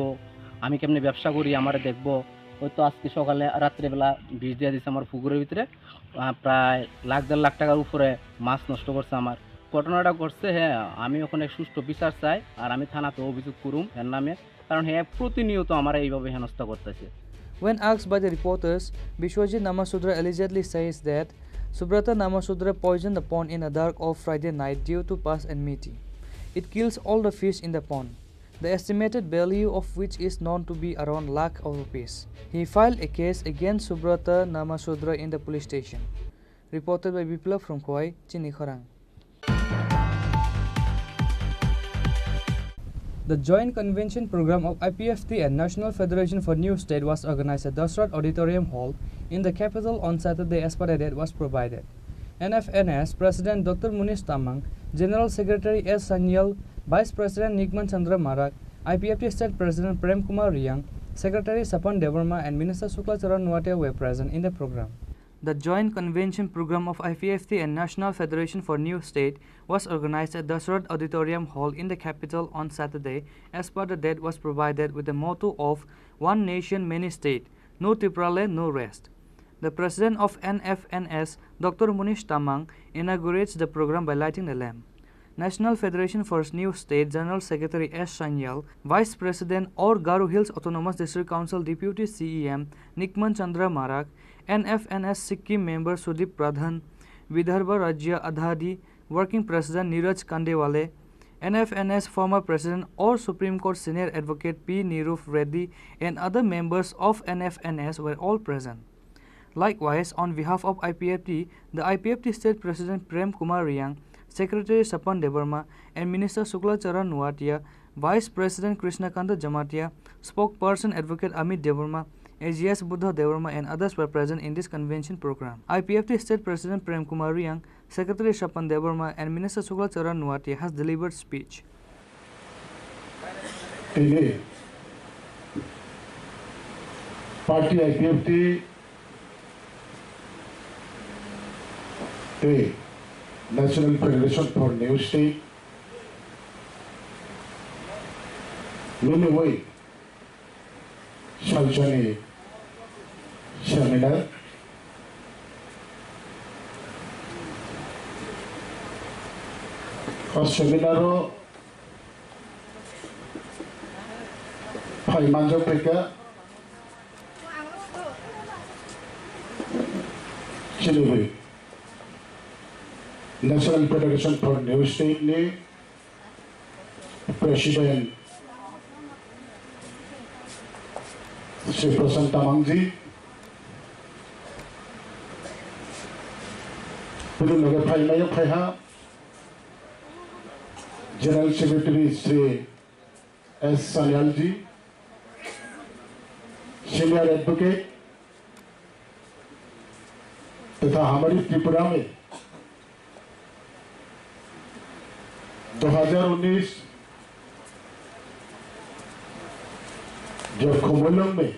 আমি কেমনি ব্যবসা করি আমার দেখবো। ওই তো আজকে সকালে রাত্রেবেলা বিষ দিয়ে দিচ্ছে আমার পুকুরের ভিতরে, প্রায় লাখ-দেড় লাখ টাকার উপরে মাছ নষ্ট করছে আমার। ঘটনাটা করছে, হ্যাঁ আমি ওখানে সুষ্ঠু বিচার চাই, আর আমি থানাতে অভিযোগ করুম এর নামে, কারণ হ্যাঁ প্রতিনিয়ত আমার এইভাবে হেনস্থা করতেছে। When asked by the reporters, Bishwajit Namasudra allegedly says that Subrata Namasudra poisoned the pond in the dark of Friday night due to past enmity. It kills all the fish in the pond, the estimated value of which is known to be around lakh of rupees. He filed a case against Subrata Namasudra in the police station. Reported by Biplav from Khowai, Chini Khorang. The Joint Convention Program of IPFT and National Federation for New State was organized at Dasrat Auditorium Hall in the capital on Saturday as per the date was provided. NFNS President Dr. Munish Tamang, General Secretary S. Sanyal, Vice President Nikman Chandra Marak, IPFT State President Prem Kumar Riyang, Secretary Sapan Devarma and Minister Shukla Charan Nuatia were present in the program. The joint convention program of IPFT and National Federation for New State was organized at Dasrat Auditorium Hall in the capital on Saturday. As per the date was provided with the motto of One Nation, Many State, No Tripraland, No Rest. The president of NFNS, Dr. Munish Tamang, inaugurates the program by lighting the lamp. National Federation for New State General Secretary S. Sanyal, Vice President or Garu Hills Autonomous District Council Deputy CEM Nikman Chandra Marak, NFNS Sikkim member Sudip Pradhan, Vidarbha Rajya Adhadi Working President Neeraj Kandewale, NFNS former President or Supreme Court Senior Advocate P. Nirup Reddy and other members of NFNS were all present. Likewise, on behalf of IPFT, the IPFT State President Prem Kumar Riang, Secretary Sapan Debarma and Minister Shukla Charan Nuatia, Vice President Krishnakanta Jamatia, Spokesperson Advocate Amit Debarma, AGS Buddha Debarma and others were present in this convention program. IPFT State President Prem Kumar Riang, Secretary Sapan Debarma and Minister Shukla Charan Nuatia has delivered speech. Party IPFT the National Federation for New State Luleway Shalchani Seminar Seminaro Paimanjo Peka Chiliwi National Federation for New State ने President Sri Prasanth Tamang जी, फिर लोग भाई मैं यह कहा General Secretary Sri S. Sanyal जी, Senior Advocate तथा हमारी त्रिपुरा में 2019 जब कुंभलम में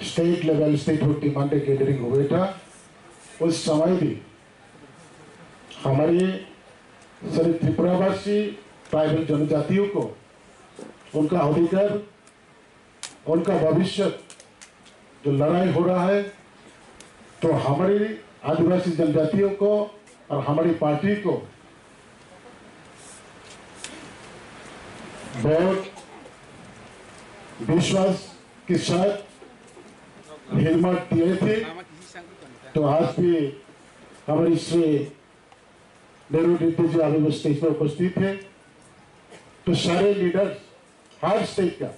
state level statehood demand gathering हुए था उस समय भी हमारी सभी त्रिपुरावासी ट्राइबल जनजातियों को उनका अधिकार उनका भविष्य जो लड़ाई हो रहा है तो हमारी आदिवासी जनजातियों को और हमारी पार्टी को बहुत विश्वास के साथ हिम्मत दिए थे तो आज भी हमारी श्री नेहरू दीदी जी अभी स्टेज पर उपस्थित थे तो सारे लीडर्स हर स्टेट का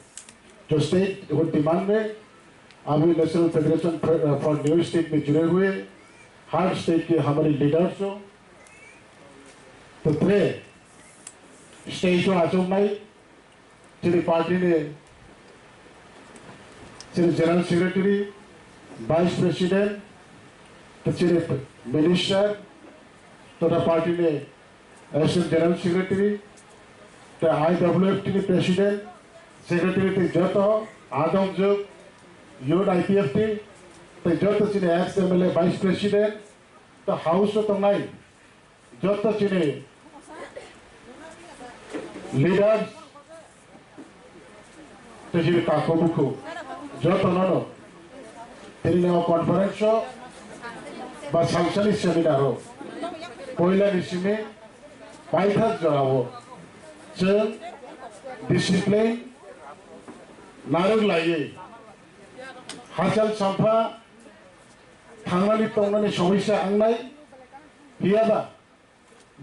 जो स्टेट डिमांड में अभी national federation for new state में जुड़े हुए हर स्टेट के हमारे लीडर्स हो तो थे स्टेज पर आचम नहीं चली पार्टी ने चली जनरल सेक्रेटरी वाइस प्रेसिडेंट तो चली मिनिस्टर तो पार्टी ने एसएन जनरल सेक्रेटरी तो IWFT ने प्रेसिडेंट सेक्रेटरी तो जो आदम जो यूड IPFT तो जो चीने एक्स MLA वाइस प्रेसिडेंट तो हाउस तो नहीं जो चीने लीडर्स तो चीने काकोबुको जो तो ना तेरी ने कॉन्फ्रेंस हो बस संसदी सेमिनार हो पहला निश्चय में पाइथास जरावो चल डिसिप्लिन नारक लाइए हासल संफा थांगनाली तंगनाली समस्या आंगनाय हियाबा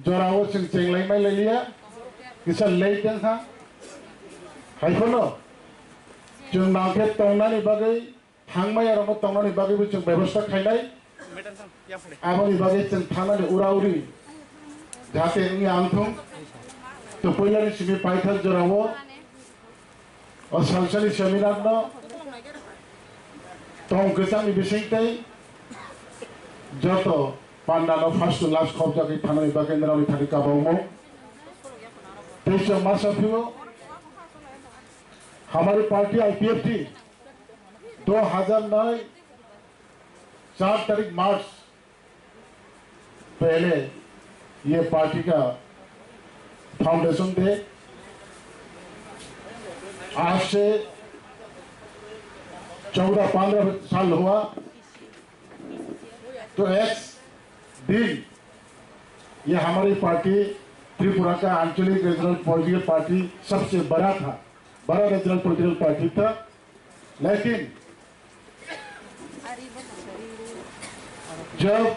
जरावो चंग चेंगलाई माय लाइलिया किसा लेटें हा हाइफनो जों नाके तंगनाली बागै थांगमाय आरो तंगनाली बागै बो जों व्यवस्था खायनाय आबादी बागै जों थांनानै उराउरि जाहाथे नोंनि आंथों तो पहिलानि सिमि पाइथास जरावो और संसदी सेमिनार न तों गोजांनि बिसिंतै जतो पांडानो फार्स्ट लास्ट खब जागै थांनानै बागै नरावनि थानि काबावमो तेजो मासाफियो हमारी पार्टी IPFT 2009 4 तारीख मार्च पहले ये पार्टी का फाउंडेशन डे। आज से 14-15 साल हुआ, तो एक दिन ये हमारी पार्टी त्रिपुरा का आंचलिक रीजनल पॉलिटिकल पार्टी सबसे बड़ा रीजनल पॉलिटिकल पार्टी था। लेकिन जब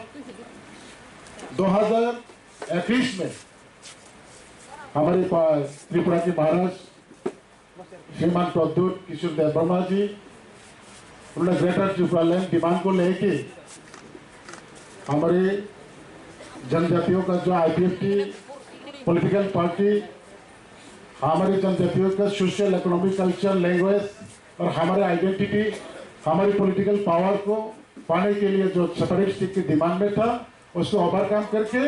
2021 में हमारे पास त्रिपुरा के महाराज श्रीमान प्रद्युत किशोर देववर्मा जी, उन्होंने ग्रेटर त्रिपुरा लैंड डिमांड को लेके हमारे जनजातियों का जो आईपीएफटी पॉलिटिकल पार्टी, हमारी जनजातियों का सोशल, इकोनॉमिक, कल्चर, लैंग्वेज और हमारे आइडेंटिटी, हमारी पॉलिटिकल पावर को पाने के लिए जो सेपरेट स्टेट की डिमांड में था, उसको ओवरकम करके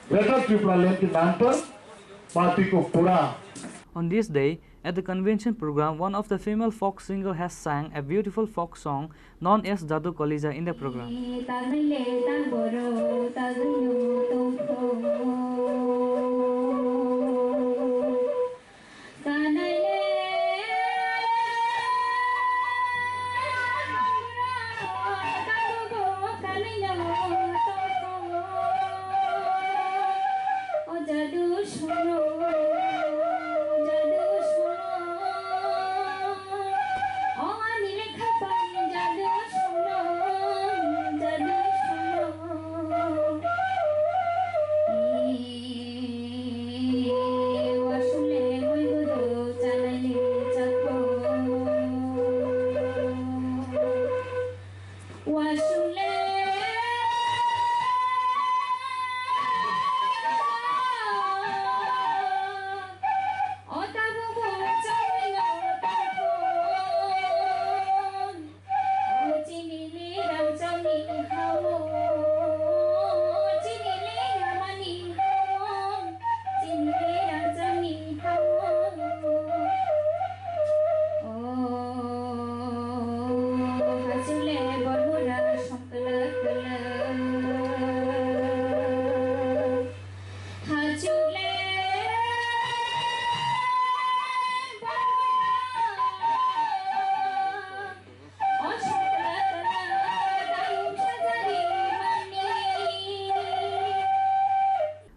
ग्रेटर त्रिपुरा लैंड के नाम पर पार्टी को पूरा। On this day, at the convention program, one of the female folk singer has sang a beautiful folk song known as Jadu Kolija in the program.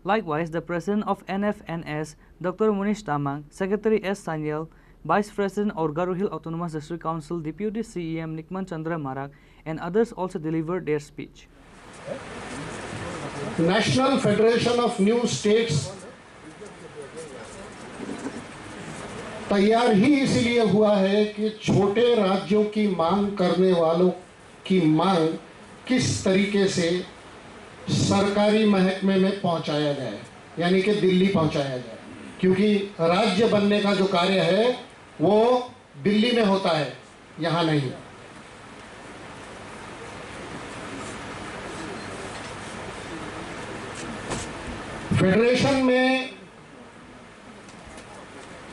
Likewise, the President of NFNS, Dr. Munish Tamang, Secretary S. Sanyal, Vice President Orgaru Hill Autonomous District Council, Deputy CEM Nikman Chandra Marak, and others also delivered their speech. National Federation of New States तैयार ही इसलिए हुआ है कि छोटे राज्यों की मांग करने वालों की मांग किस तरीके से सरकारी महकमे में पहुंचाया जाए, यानी कि दिल्ली पहुंचाया जाए, क्योंकि राज्य बनने का जो कार्य है वो दिल्ली में होता है, यहाँ नहीं। फेडरेशन में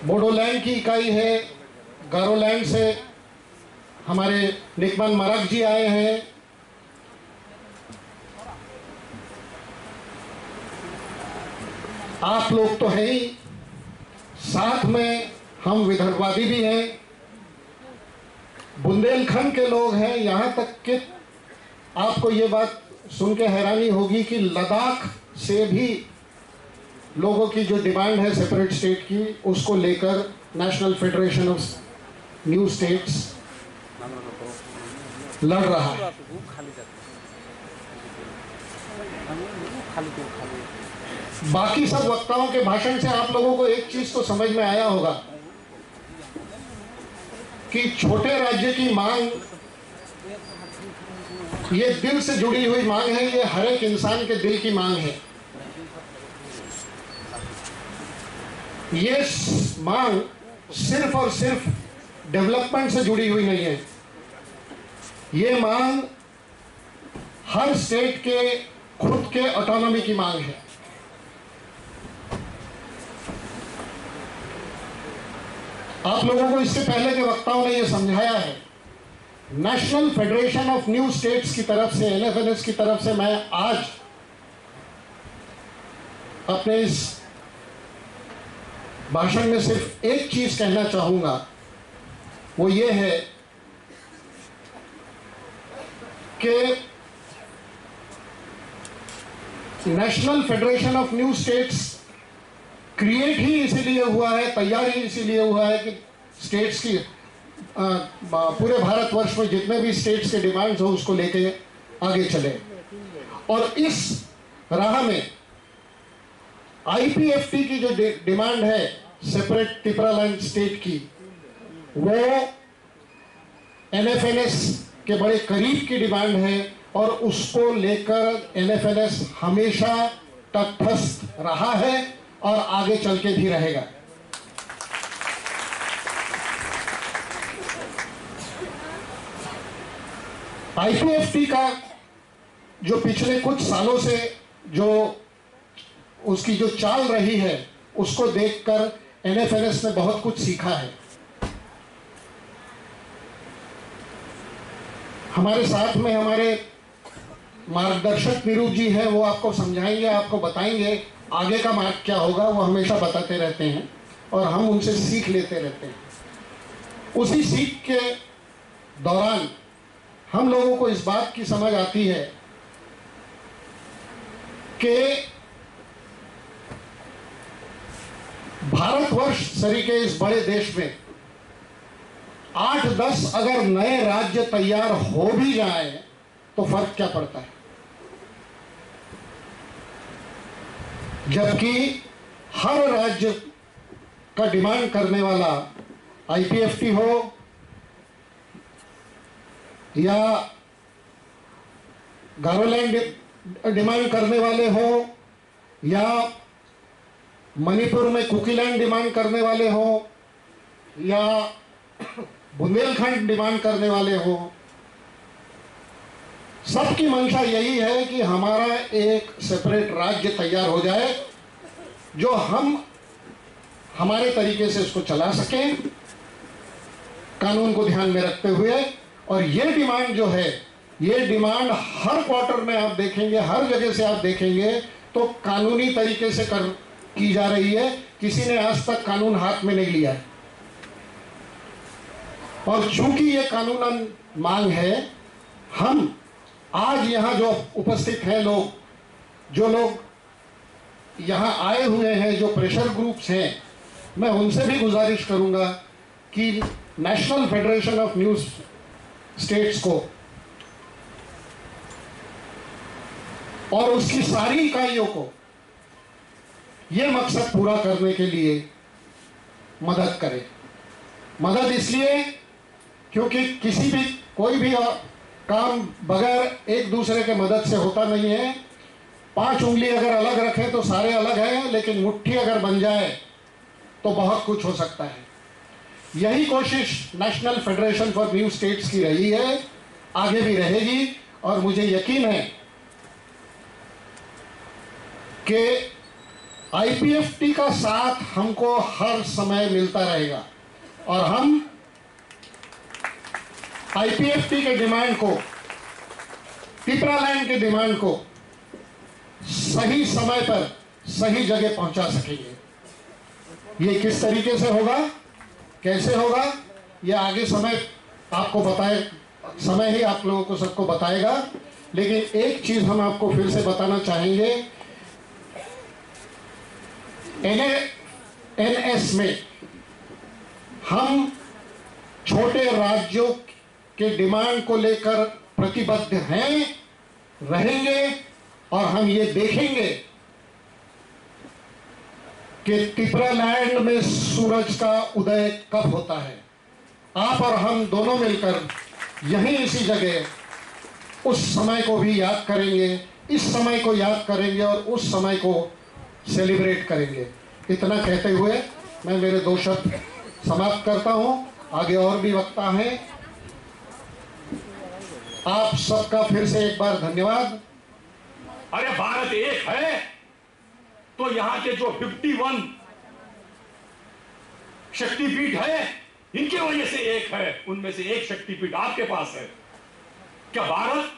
बोडोलैंड की इकाई है, गारोलैंड से हमारे निकमन मरक जी आए हैं, आप लोग तो हैं ही, साथ में हम विदर्भवादी भी हैं, बुंदेलखंड के लोग हैं, यहाँ तक कि आपको ये बात सुन के हैरानी होगी कि लद्दाख से भी लोगों की जो डिमांड है सेपरेट स्टेट की, उसको लेकर national federation of new states लड़ रहा है। बाकी सब वक्ताओं के भाषण से आप लोगों को एक चीज तो समझ में आया होगा कि छोटे राज्य की मांग ये दिल से जुड़ी हुई मांग है, ये हर एक इंसान के दिल की मांग है। ये मांग सिर्फ और सिर्फ डेवलपमेंट से जुड़ी हुई नहीं है, ये मांग हर स्टेट के खुद के ऑटोनॉमी की मांग है। आप लोगों को इससे पहले के वक्ताओं ने यह समझाया है national federation of new states की तरफ से, NFNS की तरफ से मैं आज अपने इस भाषण में सिर्फ एक चीज कहना चाहूंगा, वो ये है कि national federation of new states create ही इसीलिए हुआ है, तैयार ही इसीलिए हुआ है कि स्टेट्स की पूरे भारतवर्ष में जितने भी स्टेट्स के डिमांड्स हो उसको लेके आगे चले। और इस राह में IPFT की जो डिमांड है सेपरेट त्रिपुरालैंड स्टेट की, वो NFNS के बड़े करीब की डिमांड है और उसको लेकर NFNS हमेशा तटस्थ रहा है और आगे चल के भी रहेगा। IPFT का जो पिछले कुछ सालों से जो उसकी जो चाल रही है उसको देखकर NFNS ने बहुत कुछ सीखा है। हमारे साथ में हमारे मार्गदर्शक निरूप जी हैं, वो आपको समझाएंगे, आपको बताएंगे आगे का मार्ग क्या होगा, वो हमेशा बताते रहते हैं और हम उनसे सीख लेते रहते हैं। उसी सीख के दौरान हम लोगों को इस बात की समझ आती है कि भारतवर्ष सरीके इस बड़े देश में 8-10 अगर नए राज्य तैयार हो भी जाए तो फर्क क्या पड़ता है, जबकि हर राज्य का डिमांड करने वाला IPFT हो या गारोलैंड डिमांड करने वाले हो या मणिपुर में कुकीलैंड डिमांड करने वाले हो या बुंदेलखंड डिमांड करने वाले हो, सबकी मंशा यही है कि हमारा एक सेपरेट राज्य तैयार हो जाए जो हम हमारे तरीके से उसको चला सकें, कानून को ध्यान में रखते हुए। और ये डिमांड जो है, ये डिमांड हर क्वार्टर में आप देखेंगे, हर जगह से आप देखेंगे तो कानूनी तरीके से की जा रही है। किसी ने आज तक कानून हाथ में नहीं लिया है। और चूंकि ये कानूनन मांग है, हम आज यहाँ जो उपस्थित हैं लोग, जो लोग यहाँ आए हुए हैं, जो प्रेशर ग्रुप्स हैं, मैं उनसे भी गुजारिश करूंगा कि national federation of new states को और उसकी सारी इकाइयों को ये मकसद पूरा करने के लिए मदद करें। मदद इसलिए क्योंकि कोई भी काम बगैर एक दूसरे के मदद से होता नहीं है। 5 उंगली अगर अलग रखें तो सारे अलग हैं, लेकिन मुट्ठी अगर बन जाए तो बहुत कुछ हो सकता है। यही कोशिश national federation for new states की रही है, आगे भी रहेगी। और मुझे यकीन है कि IPFT का साथ हमको हर समय मिलता रहेगा और हम IPFT के डिमांड को, त्रिपुरालैंड के डिमांड को सही समय पर सही जगह पहुंचा सकेंगे। ये किस तरीके से होगा, कैसे होगा, ये आगे समय आपको बताए, समय ही आप लोगों को सबको बताएगा। लेकिन एक चीज हम आपको फिर से बताना चाहेंगे, NS में हम छोटे राज्यों के डिमांड को लेकर प्रतिबद्ध हैं, रहेंगे और हम ये देखेंगे कि त्रिपुरालैंड में सूरज का उदय कब होता है। आप और हम दोनों मिलकर यहीं इसी जगह उस समय को भी याद करेंगे, इस समय को याद करेंगे और उस समय को सेलिब्रेट करेंगे। इतना कहते हुए मैं मेरे 2 शब्द समाप्त करता हूं। आगे और भी वक्ता हैं। आप सबका फिर से एक बार धन्यवाद। अरे भारत एक है तो यहाँ के जो 51 शक्तिपीठ है इनकी वजह से एक है, उनमें से एक शक्तिपीठ आपके पास है। क्या भारत,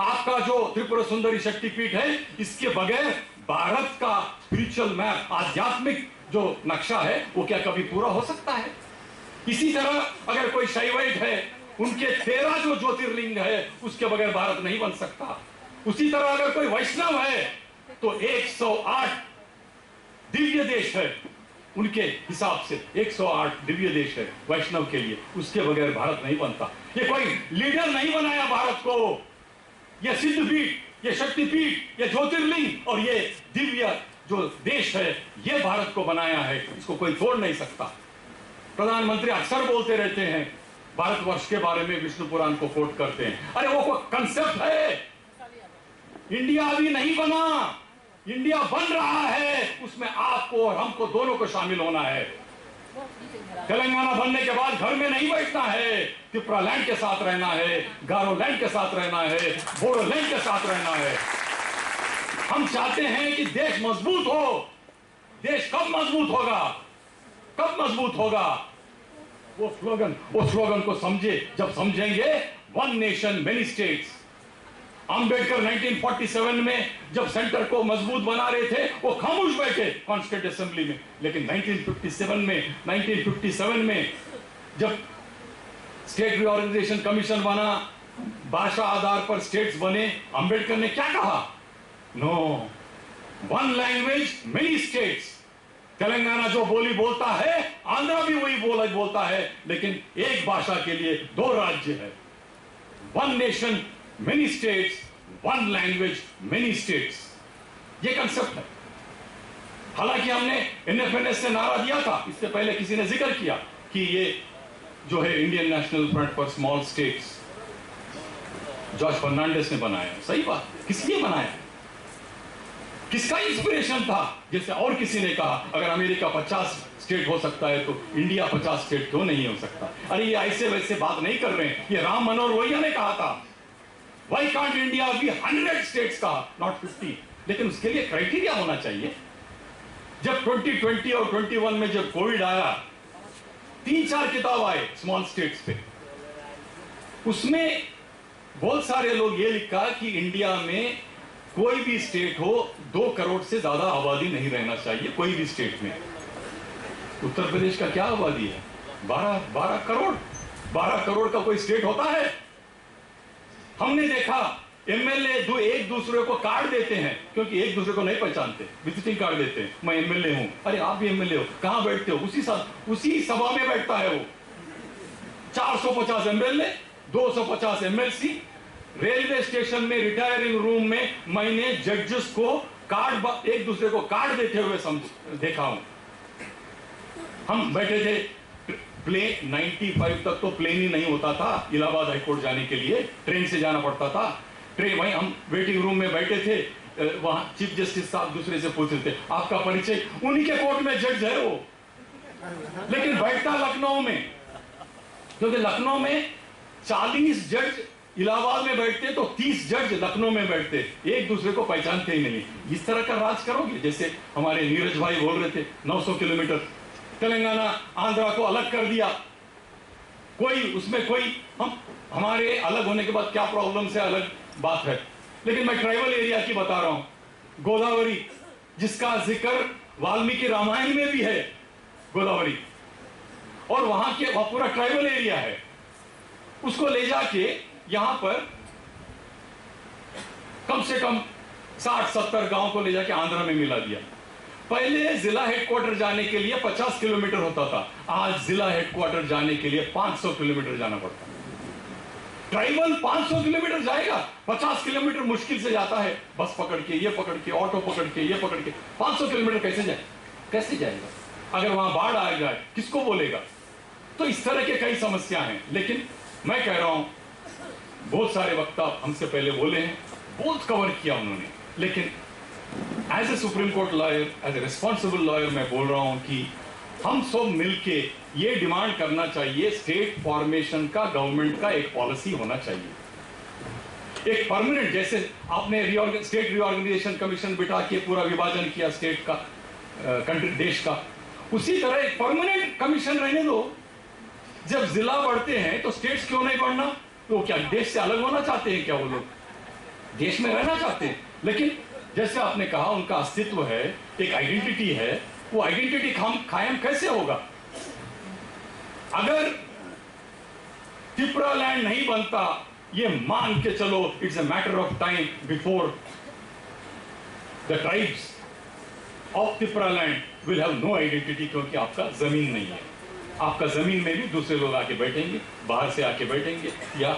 आपका जो त्रिपुरा सुंदरी शक्तिपीठ है, इसके बगैर भारत का स्पिरिचुअल मैप, आध्यात्मिक जो नक्शा है, वो क्या कभी पूरा हो सकता है? इसी तरह अगर कोई शैवाइट है, उनके 13 जो ज्योतिर्लिंग है, उसके बगैर भारत नहीं बन सकता। उसी तरह अगर कोई वैष्णव है तो 108 दिव्य देश है, उनके हिसाब से 108 दिव्य देश है वैष्णव के लिए, उसके बगैर भारत नहीं बनता। ये कोई लीडर नहीं बनाया भारत को, ये सिद्धपीठ, ये शक्तिपीठ, ये ज्योतिर्लिंग और ये दिव्य जो देश है, ये भारत को बनाया है, इसको कोई तोड़ नहीं सकता। प्रधानमंत्री अक्सर बोलते रहते हैं भारतवर्ष के बारे में, विष्णु पुराण को कोट करते हैं। अरे वो कंसेप्ट है, इंडिया अभी नहीं बना, इंडिया बन रहा है, उसमें आपको और हमको दोनों को शामिल होना है। तेलंगाना बनने के बाद घर में नहीं बैठना है, त्रिपुरा लैंड के साथ रहना है, गारो लैंड के साथ रहना है, बोडो लैंड के साथ रहना है। हम चाहते हैं कि देश मजबूत हो। देश कब मजबूत होगा, कब मजबूत होगा? वो स्लोगन को समझे, जब समझेंगे one nation many states. Ambedkar 1947 में जब सेंटर को मजबूत बना रहे थे, वो खामोश बैठे कॉन्स्टिट्यूंट असेंबली में, लेकिन 1957 में जब स्टेट रिऑर्गेनाइजेशन कमीशन बना, भाषा आधार पर स्टेट्स बने, अंबेडकर ने क्या कहा? No, one language many states. Telangana जो बोली बोलता है, आंध्रा भी वही बोलता है, लेकिन एक भाषा के लिए 2 राज्य है। One nation many states, one language many states, ये कंसेप्ट है। हालांकि हमने इंडिपेंडेंस से नारा दिया था, इससे पहले किसी ने जिक्र किया कि ये जो है Indian national front for small states, George Fernandes ने बनाया। सही बात, किस लिए बनाया, किसका इंस्पिरेशन था? जैसे और किसी ने कहा अगर अमेरिका 50 स्टेट हो सकता है तो इंडिया 50 स्टेट क्यों नहीं हो सकता? अरे ये ऐसे वैसे बात नहीं कर रहे हैं, ये राम मनोहर लोहिया ने कहा था, Why can't India be 100 states का, not 50? लेकिन उसके लिए क्राइटेरिया होना चाहिए। जब 2020 और 21 में जब कोविड आया, 3-4 किताब आए स्मॉल स्टेट्स पे, उसमें बहुत सारे लोग ये लिखा कि इंडिया में कोई भी स्टेट हो 2 करोड़ से ज्यादा आबादी नहीं रहना चाहिए, कोई भी स्टेट में। उत्तर प्रदेश का क्या आबादी है? 12 करोड़। 12 करोड़ का कोई स्टेट होता है? हमने देखा एमएलए एक दूसरे को कार्ड देते हैं, क्योंकि एक दूसरे को नहीं पहचानते, विजिटिंग कार्ड देते हैं, मैं एमएलए हूं। अरे आप भी एमएलए हो, कहां बैठते हो? उसी सभा में बैठता है वो। 450 एमएलए, 250 एमएलसी, रेलवे स्टेशन में रिटायरिंग रूम में मैंने जजेस को कार्ड, एक दूसरे को कार्ड देते हुए देखा हूं। हम बैठे थे, प्लेन 95 तक तो प्लेन ही नहीं होता था इलाहाबाद हाईकोर्ट जाने के लिए, ट्रेन से जाना पड़ता था। ट्रेन, वहीं हम वेटिंग रूम में बैठे थे, वहां चीफ जस्टिस साहब दूसरे से पूछ रहे थे आपका परिचय, उन्हीं के कोर्ट में जज है वो, लेकिन बैठता लखनऊ में, क्योंकि लखनऊ में 40 जज इलाहाबाद में बैठते तो 30 जज लखनऊ में बैठते, एक दूसरे को पहचानते ही नहीं। इस तरह का राज करोगे? जैसे हमारे नीरज भाई बोल रहे थे 900 किलोमीटर तेलंगाना आंध्रा को अलग कर दिया, उसमें कोई हमारे अलग होने के बाद क्या प्रॉब्लम से अलग बात है, लेकिन मैं ट्राइबल एरिया की बता रहा हूं। गोदावरी, जिसका जिक्र वाल्मीकि रामायण में भी है, गोदावरी, और वहां पूरा ट्राइबल एरिया है, उसको ले जाके यहां पर कम से कम 60-70 गांव को ले जाके आंध्रा में मिला दिया। पहले जिला हेडक्वार्टर जाने के लिए 50 किलोमीटर होता था, आज जिला हेडक्वार्टर जाने के लिए 500 किलोमीटर जाना पड़ता है। ट्राइबल 500 किलोमीटर जाएगा, 50 किलोमीटर मुश्किल से जाता है, बस पकड़ के, ये पकड़ के, ऑटो पकड़ के, ये पकड़ के। 500 किलोमीटर कैसे जाएगा? अगर वहां बाढ़ आ जाए किसको बोलेगा? तो इस तरह के कई समस्या हैं। लेकिन मैं कह रहा हूं, बहुत सारे वक्ता हमसे पहले बोले हैं, बहुत कवर किया उन्होंने, लेकिन as a supreme court lawyer, as a responsible lawyer, मैं बोल रहा हूं कि हम सब मिलके ये डिमांड करना चाहिए, स्टेट फॉर्मेशन का गवर्नमेंट का एक पॉलिसी होना चाहिए, एक परमानेंट, जैसे आपने स्टेट रिऑर्गेनाइजेशन कमीशन बिठा के पूरा विभाजन किया स्टेट का, कंट्री, देश का, उसी तरह एक परमानेंट कमीशन रहने दो जब जिला बढ़ते हैं तो स्टेट्स क्यों नहीं बढ़ना? तो क्या देश से अलग होना चाहते हैं क्या वो लोग? देश में रहना चाहते हैं। लेकिन जैसे आपने कहा उनका अस्तित्व है, एक आइडेंटिटी है, वो आइडेंटिटी कायम कैसे होगा? अगर त्रिपुरा लैंड नहीं बनता, ये मान के चलो it's a matter of time before the tribes of Tripura land will have no identity, क्योंकि आपका जमीन नहीं है। आपका जमीन में भी दूसरे लोग आके बैठेंगे, बाहर से आके बैठेंगे या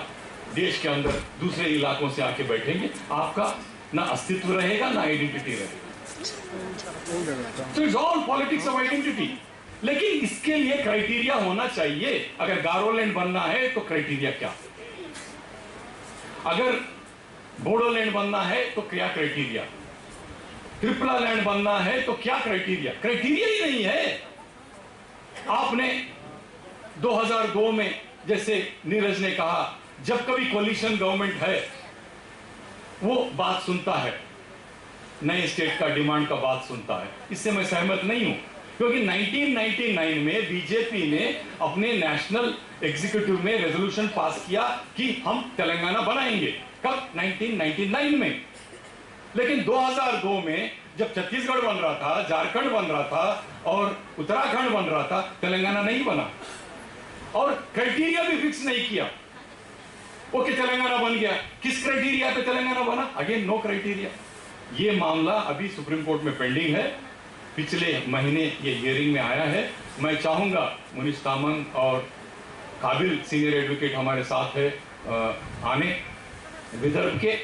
देश के अंदर दूसरे इलाकों से आके बैठेंगे, आपका ना अस्तित्व रहेगा ना आइडेंटिटी रहेगा। So it's all politics of identity। लेकिन इसके लिए क्राइटेरिया होना चाहिए। अगर गारोलैंड बनना है तो क्राइटेरिया क्या? अगर बोडोलैंड बनना है तो क्या क्राइटेरिया? त्रिपुरा लैंड बनना है तो क्या क्राइटेरिया? क्राइटेरिया ही नहीं है। आपने 2002 में जैसे नीरज ने कहा, जब कभी कोलिशन गवर्नमेंट है वो बात सुनता है, नए स्टेट का डिमांड का बात सुनता है। इससे मैं सहमत नहीं हूं, क्योंकि 1999 में बीजेपी ने अपने नेशनल एग्जीक्यूटिव में रेजोल्यूशन पास किया कि हम तेलंगाना बनाएंगे। कब? 1999 में। लेकिन 2002 में जब छत्तीसगढ़ बन रहा था, झारखंड बन रहा था और उत्तराखंड बन रहा था, तेलंगाना नहीं बना और क्राइटेरिया भी फिक्स नहीं किया। ओके, तेलंगाना बन गया। किस क्राइटेरिया पे तेलंगाना बना? Again no criteria. ये मामला अभी सुप्रीम कोर्ट में पेंडिंग है। पिछले महीने ये हियरिंग में आया है। मैं चाहूंगा मुनीष तामंग और काबिल सीनियर एडवोकेट हमारे साथ है आने विदर्भ के,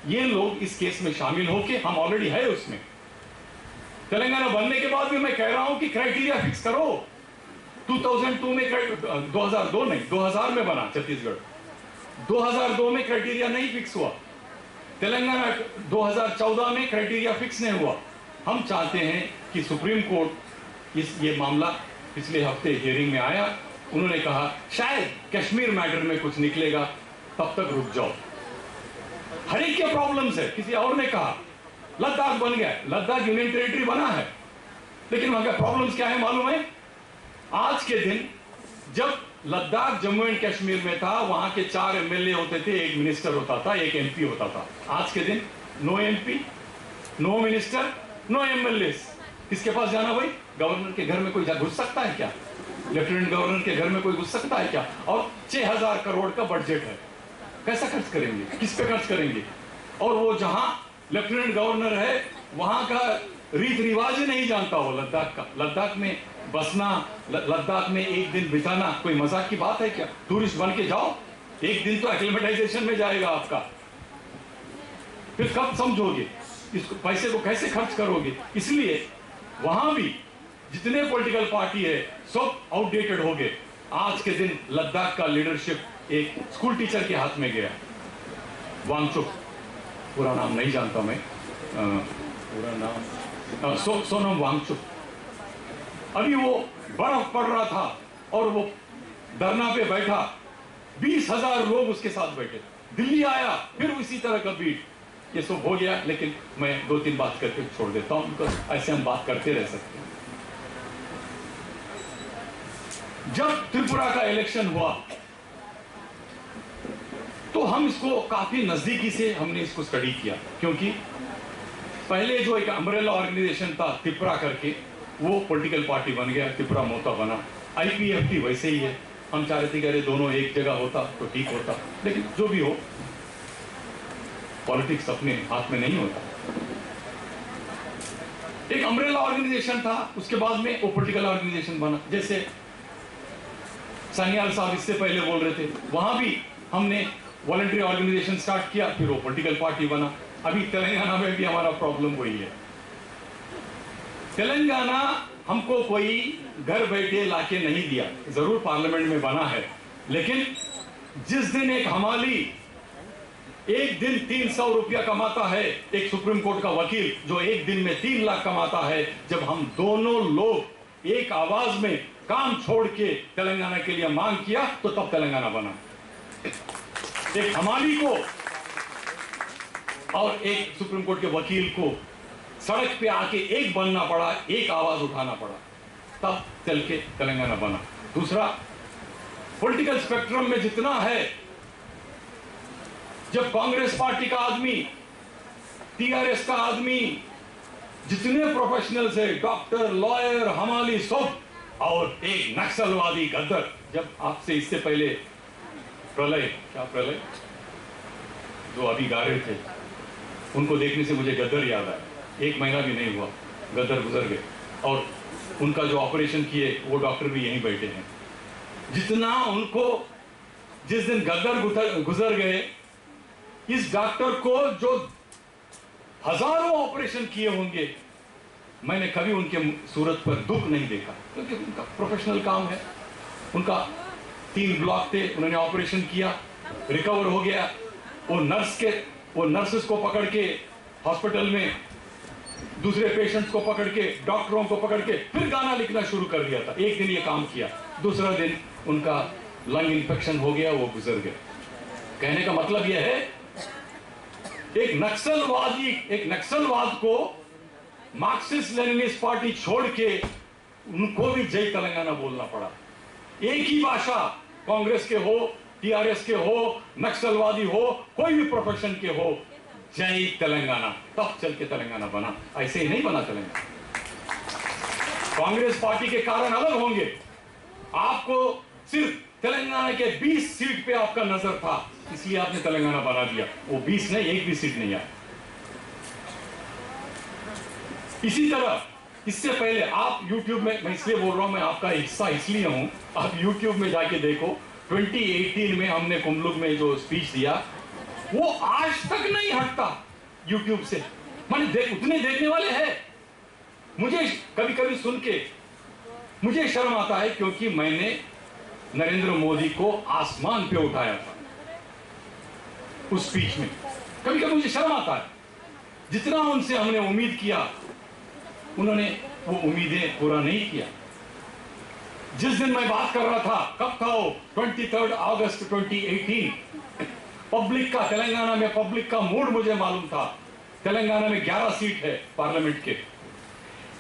ये लोग इस केस में शामिल होके, हम ऑलरेडी है उसमें। तेलंगाना बनने के बाद भी मैं कह रहा हूं कि क्राइटेरिया फिक्स करो। 2002 में 2002 नहीं, 2000 में बना छत्तीसगढ़। 2002 में क्राइटेरिया नहीं फिक्स हुआ। तेलंगाना 2014 में क्राइटेरिया फिक्स नहीं हुआ। हम चाहते हैं कि सुप्रीम कोर्ट ये मामला पिछले हफ्ते हियरिंग में आया, उन्होंने कहा शायद कश्मीर मैटर में कुछ निकलेगा, तब तक रुक जाओ। हर एक के प्रॉब्लम्स है। किसी और ने कहा लद्दाख बन गया, लद्दाख यूनियन टेरिटरी बना है, लेकिन वहां का प्रॉब्लम्स क्या है मालूम है? आज के दिन जब लद्दाख जम्मू एंड कश्मीर में था, वहां के 4 एमएलए होते थे, 1 मिनिस्टर होता था, 1 एमपी होता था। आज के दिन no MP, no minister, no MLA. किसके पास जाना भाई? गवर्नर के घर में कोई घुस सकता है क्या? लेफ्टिनेंट गवर्नर के घर में कोई घुस सकता है क्या? और 6000 करोड़ का बजट है, कैसा खर्च करेंगे? किस पे खर्च करेंगे? और वो जहां लेफ्टिनेंट गवर्नर है वहां का रीत रिवाज ही नहीं जानता वो लद्दाख का। लद्दाख में बसना, लद्दाख में एक दिन बिताना कोई मजाक की बात है क्या? टूरिस्ट बन के जाओ, एक दिन तो एक्लिमेटाइजेशन में जाएगा आपका, फिर कब समझोगे इसको? पैसे को कैसे खर्च करोगे? इसलिए वहां भी जितने पॉलिटिकल पार्टी है सब आउटडेटेड हो गए। आज के दिन लद्दाख का लीडरशिप एक स्कूल टीचर के हाथ में गया, वांगचुक, पूरा नाम नहीं जानता मैं, पूरा नाम सोनम वांगचुक। अभी वो बर्फ पड़ रहा था और वो धरना पे बैठा, 20,000 लोग उसके साथ बैठे। दिल्ली आया, फिर इसी तरह का बीट। ये सब हो गया, लेकिन मैं 2-3 बात करके छोड़ देता हूं, बिकॉज ऐसे हम बात करते रह सकते हैं। जब त्रिपुरा का इलेक्शन हुआ तो हम इसको काफी नजदीकी से हमने इसको स्टडी किया, क्योंकि पहले जो एक अम्ब्रेला ऑर्गेनाइजेशन था त्रिपुरा करके, वो पॉलिटिकल पार्टी बन गया, त्रिपुरा मोता बना। आईपीएफटी वैसे ही है। हम चाह रहे थे कि अरे दोनों एक जगह होता तो ठीक होता, लेकिन जो भी हो, पॉलिटिक्स अपने हाथ में नहीं होता। एक अम्ब्रेला ऑर्गेनाइजेशन था, उसके बाद में वो पॉलिटिकल ऑर्गेनाइजेशन बना। जैसे सान्याल साहब इससे पहले बोल रहे थे, वहां भी हमने वॉलंटरी ऑर्गेनाइजेशन स्टार्ट किया, फिर वो पॉलिटिकल पार्टी बना। अभी तेलंगाना में भी हमारा प्रॉब्लम वही है। तेलंगाना हमको कोई घर बैठे लाके नहीं दिया, जरूर पार्लियामेंट में बना है, लेकिन जिस दिन एक हमाली एक दिन 300 रुपया कमाता है, एक सुप्रीम कोर्ट का वकील जो एक दिन में 3 लाख कमाता है, जब हम दोनों लोग एक आवाज में काम छोड़ के तेलंगाना के लिए मांग किया, तो तब तेलंगाना बना। एक हमाली को और एक सुप्रीम कोर्ट के वकील को सड़क पे आके एक बनना पड़ा, एक आवाज उठाना पड़ा, तब चल के तेलंगाना बना। दूसरा, पॉलिटिकल स्पेक्ट्रम में जितना है, जब कांग्रेस पार्टी का आदमी, टीआरएस का आदमी, जितने प्रोफेशनल्स है, डॉक्टर, लॉयर, हमाली, सब, और एक नक्सलवादी गद्दर, जब आपसे इससे पहले प्रलय जो अभी गा रहे थे, उनको देखने से मुझे गद्दर याद आया। 1 महीना भी नहीं हुआ, गद्दर गुजर गए, और उनका जो ऑपरेशन किए वो डॉक्टर भी यहीं बैठे हैं। जितना उनको, जिस दिन गद्दर गुजर गए, इस डॉक्टर को जो हजारों ऑपरेशन किए होंगे, मैंने कभी उनके सूरत पर दुख नहीं देखा, क्योंकि उनका प्रोफेशनल काम है। उनका 3 ब्लॉक थे, उन्होंने ऑपरेशन किया, रिकवर हो गया। वो नर्सेस को पकड़ के हॉस्पिटल में, दूसरे पेशेंट्स को पकड़ के, डॉक्टरों को पकड़ के फिर गाना लिखना शुरू कर दिया था। एक दिन ये काम किया, दूसरा दिन उनका लंग इन्फेक्शन हो गया, वो गुजर गए। कहने का मतलब यह है, एक नक्सलवाद को मार्क्सिस्ट लेनिनिस्ट पार्टी छोड़ के उनको भी जय तेलंगाना बोलना पड़ा। एक ही भाषा, कांग्रेस के हो, टीआरएस के हो, नक्सलवादी हो, कोई भी प्रोफेशन के हो, जय तेलंगाना, तब चल के तेलंगाना बना। ऐसे ही नहीं बना तेलंगाना। कांग्रेस पार्टी के कारण अलग होंगे। आपको सिर्फ तेलंगाना के 20 सीट पे आपका नजर था, इसलिए आपने तेलंगाना बना दिया। वो 20 नहीं, एक भी सीट नहीं आया। इसी तरह इससे पहले आप YouTube में, मैं इसलिए बोल रहा हूं, मैं आपका हिस्सा इसलिए हूं, आप YouTube में जाके देखो, 2018 में हमने कुमलुग में जो स्पीच दिया, वो आज तक नहीं हटता YouTube से। मैंने उतने देखने वाले हैं। मुझे कभी कभी सुन के मुझे शर्म आता है, क्योंकि मैंने नरेंद्र मोदी को आसमान पे उठाया था उस स्पीच में। कभी कभी मुझे शर्म आता है, जितना उनसे हमने उम्मीद किया, उन्होंने वो उम्मीदें पूरा नहीं किया। जिस दिन मैं बात कर रहा था, कब था वो? 23 अगस्त 2018। पब्लिक का, तेलंगाना में पब्लिक का मूड मुझे मालूम था। तेलंगाना में 11 सीट है पार्लियामेंट के।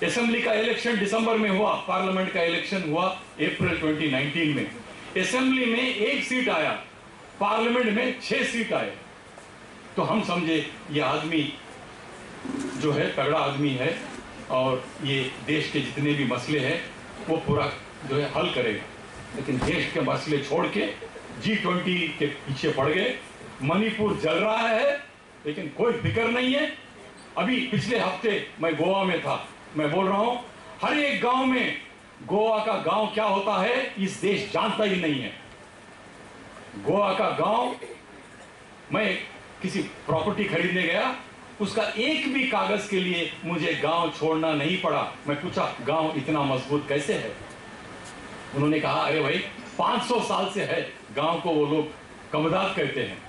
असेंबली का इलेक्शन दिसंबर में हुआ, पार्लियामेंट का इलेक्शन हुआ अप्रैल 2019 में। असेंबली में 1 सीट आया, पार्लियामेंट में 6 सीट आए। तो हम समझे ये आदमी जो है तगड़ा आदमी है, और ये देश के जितने भी मसले हैं वो पूरा जो है हल करेगा। लेकिन देश के मसले छोड़ के G20 के पीछे पड़ गए। मणिपुर जल रहा है, लेकिन कोई फिक्र नहीं है। अभी पिछले हफ्ते मैं गोवा में था, मैं बोल रहा हूं, हर एक गांव में गोवा का गांव क्या होता है इस देश जानता ही नहीं है। गोवा का गांव, मैं किसी प्रॉपर्टी खरीदने गया, उसका एक भी कागज के लिए मुझे गांव छोड़ना नहीं पड़ा। मैं पूछा, गांव इतना मजबूत कैसे है? उन्होंने कहा, अरे भाई 500 साल से है। गांव को वो लोग कमुदाद कहते हैं।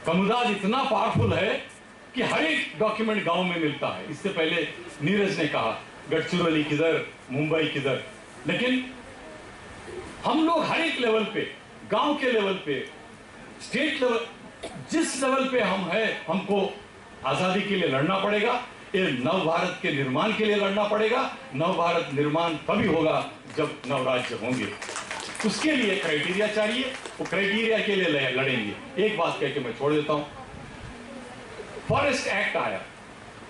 कमुदाद इतना पावरफुल है कि हर एक डॉक्यूमेंट गांव में मिलता है। इससे पहले नीरज ने कहा गढ़चिरौली किधर, मुंबई किधर, लेकिन हम लोग हर एक लेवल पे, गांव के लेवल पे, स्टेट लेवल, जिस लेवल पे हम हैं, हमको आजादी के लिए लड़ना पड़ेगा। ये नव भारत के निर्माण के लिए लड़ना पड़ेगा। नव भारत निर्माण तभी होगा जब नव राज्य होंगे। उसके लिए क्राइटेरिया चाहिए, वो क्राइटेरिया के लिए लड़ेंगे। एक बात कह के मैं छोड़ देता हूं, फॉरेस्ट एक्ट आया।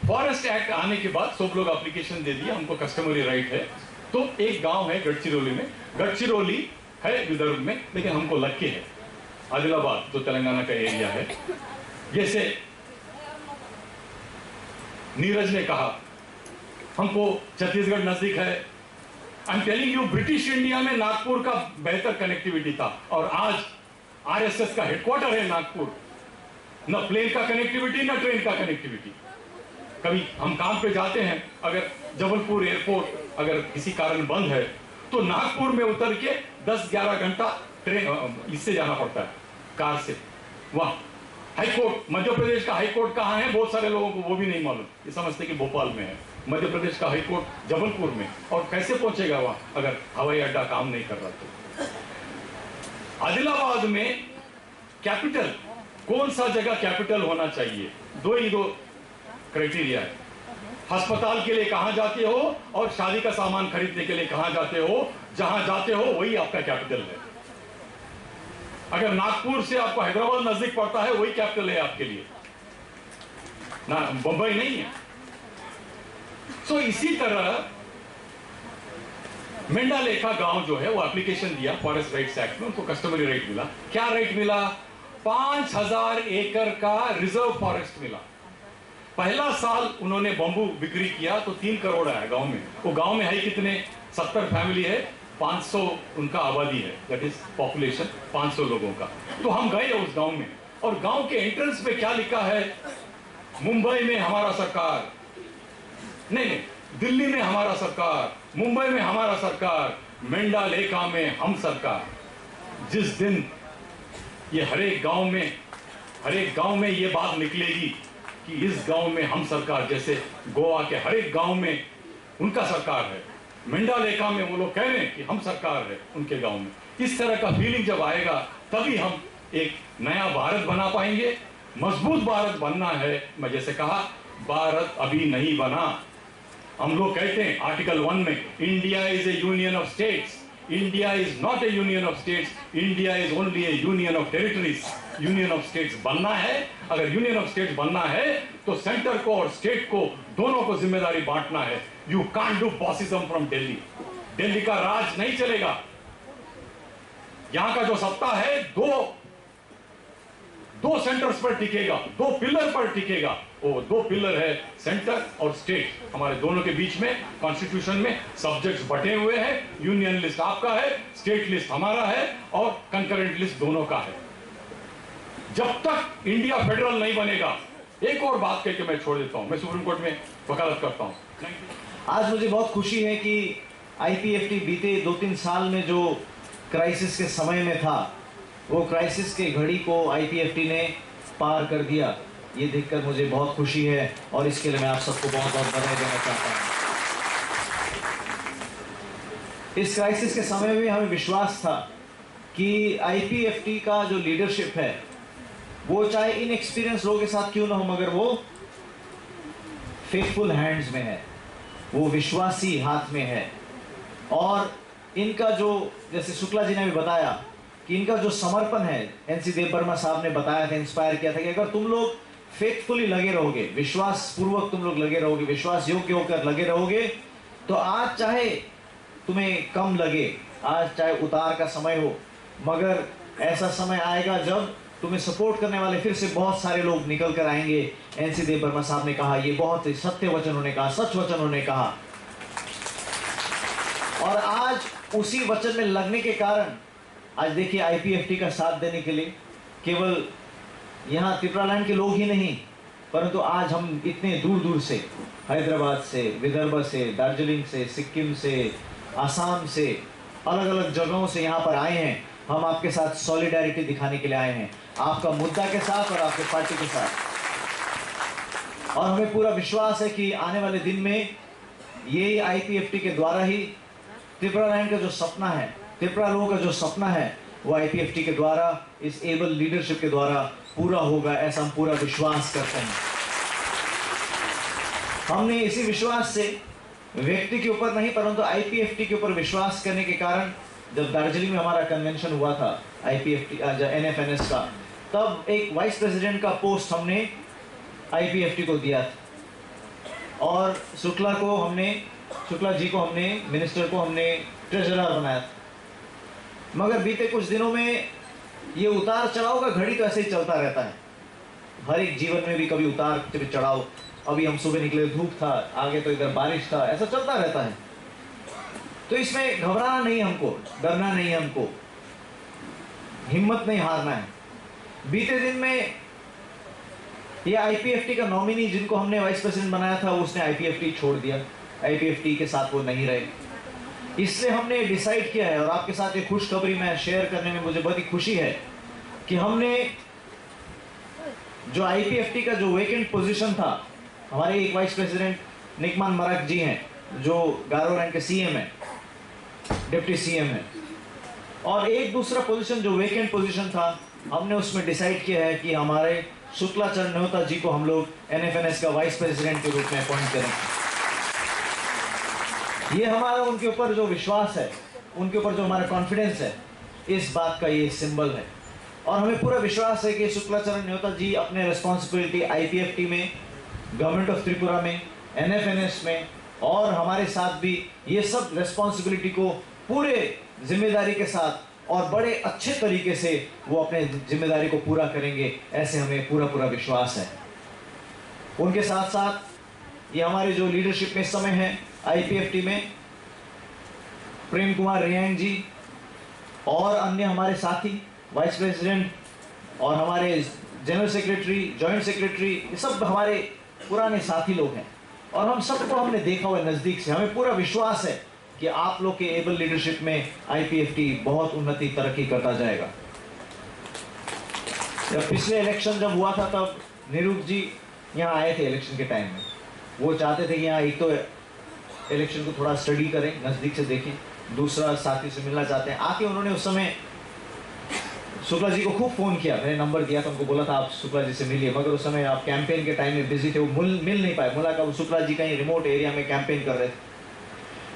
फॉरेस्ट एक्ट आने के बाद सब लोग एप्लीकेशन दे दिया, हमको कस्टमरी राइट है। तो एक गांव है गढ़चिरौली में, गढ़चिरौली है विदर्भ में, लेकिन हमको लग के है आदिलाबाद, जो तेलंगाना का एरिया है। जैसे नीरज ने कहा, हमको छत्तीसगढ़ नजदीक है। I am telling you, British India में नागपुर का बेहतर कनेक्टिविटी था, और आज आरएसएस का हेडक्वार्टर है नागपुर। न प्लेन का कनेक्टिविटी, न ट्रेन का कनेक्टिविटी। कभी हम काम पे जाते हैं, अगर जबलपुर एयरपोर्ट अगर किसी कारण बंद है, तो नागपुर में उतर के 10-11 घंटा ट्रेन इससे जाना पड़ता है, कार से। वहां हाईकोर्ट, मध्य प्रदेश का हाईकोर्ट कहाँ है, बहुत सारे लोगों को वो भी नहीं मालूम। ये समझते कि भोपाल में है। मध्य प्रदेश का हाईकोर्ट जबलपुर में, और कैसे पहुंचेगा वहां अगर हवाई अड्डा काम नहीं कर रहा तो। आदिलाबाद में कैपिटल, कौन सा जगह कैपिटल होना चाहिए, दो क्राइटेरिया है। अस्पताल के लिए कहां जाते हो, और शादी का सामान खरीदने के लिए कहां जाते हो। जहां जाते हो वही आपका कैपिटल है। अगर नागपुर से आपको हैदराबाद नजदीक पड़ता है, वही कैपिटल है आपके लिए ना, बंबई नहीं है। सो इसी तरह मेंढा लेखा गांव जो है वो एप्लीकेशन दिया फॉरेस्ट राइट्स एक्ट में, उनको कस्टमरी राइट मिला। क्या राइट मिला? 5000 एकड़ का रिजर्व फॉरेस्ट मिला। पहला साल उन्होंने बंबू बिक्री किया तो 3 करोड़ आया गांव में। वो गांव में है कितने? 70 फैमिली है, 500 उनका आबादी है, दैट इज पॉपुलेशन 500 लोगों का। तो हम गए उस गांव में, और गांव के एंट्रेंस पे क्या लिखा है? मुंबई में हमारा सरकार, नहीं, दिल्ली में हमारा सरकार, मुंबई में हमारा सरकार, मेंढा लेखा में हम सरकार। जिस दिन ये हर एक गांव में ये बात निकलेगी कि इस गांव में हम सरकार, जैसे गोवा के हर एक गांव में उनका सरकार है, मेंढा लेखा में वो लोग कह रहे हैं कि हम सरकार है उनके गांव में, इस तरह का फीलिंग जब आएगा तभी हम एक नया भारत बना पाएंगे। मजबूत भारत बनना है। मैं जैसे कहा, भारत अभी नहीं बना। हम लोग कहते हैं आर्टिकल 1 में, India is A union of states. India is not A union of states, India is only A union of territories. Union of states बनना है। अगर यूनियन ऑफ स्टेट्स बनना है तो सेंटर को और स्टेट को दोनों को जिम्मेदारी बांटना है। You can't do bossism from Delhi. Delhi का राज नहीं चलेगा। यहां का जो सत्ता है दो सेंटर्स पर टिकेगा, 2 पिलर पर टिकेगा। वो 2 पिलर है सेंटर और स्टेट। हमारे दोनों के बीच में कॉन्स्टिट्यूशन में सब्जेक्ट्स बटे हुए हैं। यूनियन लिस्ट आपका है, स्टेट लिस्ट हमारा है, और कंकरेंट लिस्ट दोनों का है। जब तक इंडिया फेडरल नहीं बनेगा, एक और बात कह के मैं छोड़ देता हूं, मैं सुप्रीम कोर्ट में वकालत करता हूं। आज मुझे बहुत खुशी है कि आईपीएफटी बीते 2-3 साल में जो क्राइसिस के समय में था, वो क्राइसिस के घड़ी को आईपीएफटी ने पार कर दिया। ये देखकर मुझे बहुत खुशी है, और इसके लिए मैं आप सबको बहुत बहुत बधाई देना चाहता हूँ। इस क्राइसिस के समय में हमें विश्वास था कि आईपीएफटी का जो लीडरशिप है, वो चाहे इनएक्सपीरियंस लोगों के साथ क्यों ना हो, मगर वो फेथफुल हैंड्स में है, वो विश्वासी हाथ में है। और इनका जो, जैसे शुक्ला जी ने भी बताया कि इनका जो समर्पण है, एनसी देव वर्मा साहब ने बताया था, इंस्पायर किया था कि अगर तुम लोग फेथफुली लगे रहोगे, विश्वास पूर्वक तुम लोग लगे रहोगे, विश्वास योग्य होकर लगे रहोगे, तो आज चाहे तुम्हें कम लगे, आज चाहे उतार का समय हो, मगर ऐसा समय आएगा जब तुम्हें सपोर्ट करने वाले फिर से बहुत सारे लोग निकल कर आएंगे। एनसी देव वर्मा साहब ने कहा, ये बहुत ही सत्य वचन उन्होंने कहा, सच वचन उन्होंने कहा। और आज उसी वचन में लगने के कारण आज देखिए आईपीएफटी का साथ देने के लिए केवल यहाँ त्रिपुरालैंड के लोग ही नहीं, परंतु आज हम इतने दूर दूर से, हैदराबाद से, विदर्भ से, दार्जिलिंग से, सिक्किम से, आसाम से, अलग अलग जगहों से यहाँ पर आए हैं। हम आपके साथ सॉलिडारिटी दिखाने के लिए आए हैं, आपका मुद्दा के साथ और आपके पार्टी के साथ। और हमें पूरा विश्वास है कि आने वाले दिन में ये आईपीएफटी के द्वारा ही त्रिपुरालैंड का जो सपना है, त्रिपुरा लोगों का जो सपना है, वो आईपीएफटी के द्वारा, इस एबल लीडरशिप के द्वारा पूरा होगा, ऐसा हम पूरा विश्वास करते हैं। हमने इसी विश्वास से व्यक्ति के ऊपर नहीं, परंतु आईपीएफटी के ऊपर विश्वास करने के कारण जब दार्जिलिंग में हमारा कन्वेंशन हुआ था आईपीएफटी एनएफएनएस का, तब एक वाइस प्रेसिडेंट का पोस्ट हमने आईपीएफटी को दिया था, और शुक्ला जी को हमने, मिनिस्टर को हमने ट्रेजरर बनाया था। मगर बीते कुछ दिनों में ये उतार चढ़ाव का घड़ी तो ऐसे ही चलता रहता है। हर एक जीवन में भी कभी उतार चढ़ाव, अभी हम सुबह निकले धूप था, आगे तो इधर बारिश था, ऐसा चलता रहता है। तो इसमें घबराना नहीं हमको, डरना नहीं हमको, हिम्मत नहीं हारना है। बीते दिन में ये आईपीएफटी का नॉमिनी जिनको हमने वाइस प्रेसिडेंट बनाया था, उसने आईपीएफटी छोड़ दिया, आईपीएफटी के साथ वो नहीं रहे। इसलिए हमने डिसाइड किया है, और आपके साथ एक खुशखबरी मैं शेयर करने में मुझे बहुत ही खुशी है कि हमने जो आईपीएफटी का जो वेकेंट पोजीशन था, हमारे एक वाइस प्रेसिडेंट निकमान मराक जी हैं, जो गारोलैंड के सीएम हैं, डिप्टी सीएम है, और एक दूसरा पोजीशन जो वेकेंट पोजीशन था, हमने उसमें डिसाइड किया है कि हमारे शुक्लाचरण नेहता जी को हम लोग एनएफएनएस का वाइस प्रेसिडेंट के रूप में अपॉइंट करेंगे। ये हमारा उनके ऊपर जो विश्वास है, उनके ऊपर जो हमारा कॉन्फिडेंस है, इस बात का ये सिंबल है। और हमें पूरा विश्वास है कि शुक्लाचरण न्योता जी अपने रिस्पॉन्सिबिलिटी IPFT में, गवर्नमेंट ऑफ त्रिपुरा में, NFNS में और हमारे साथ भी ये सब रिस्पॉन्सिबिलिटी को पूरे जिम्मेदारी के साथ और बड़े अच्छे तरीके से वो अपने जिम्मेदारी को पूरा करेंगे, ऐसे हमें पूरा विश्वास है। उनके साथ साथ ये हमारे जो लीडरशिप में इस समय है IPFT में, प्रेम कुमार रियांग जी और अन्य हमारे साथी वाइस प्रेसिडेंट और हमारे जनरल सेक्रेटरी, जॉइंट सेक्रेटरी, ये सब हमारे पुराने साथी लोग हैं और हम सबको हमने देखा हुआ नज़दीक से। हमें पूरा विश्वास है कि आप लोग के एबल लीडरशिप में IPFT बहुत उन्नति तरक्की करता जाएगा। जब पिछले इलेक्शन जब हुआ था तब निरूप जी यहाँ आए थे इलेक्शन के टाइम में। वो चाहते थे कि यहाँ एक तो इलेक्शन को थोड़ा स्टडी करें, नज़दीक से देखें, दूसरा साथी से मिलना चाहते हैं। आके उन्होंने उस समय शुक्ला जी को खूब फ़ोन किया, मैंने नंबर दिया था उनको, बोला था आप शुक्ला जी से मिलिए, मगर उस समय आप कैंपेन के टाइम में बिजी थे, वो मिल नहीं पाए। मुलाकात शुक्ला जी कहीं रिमोट एरिया में कैंपेन कर रहे थे।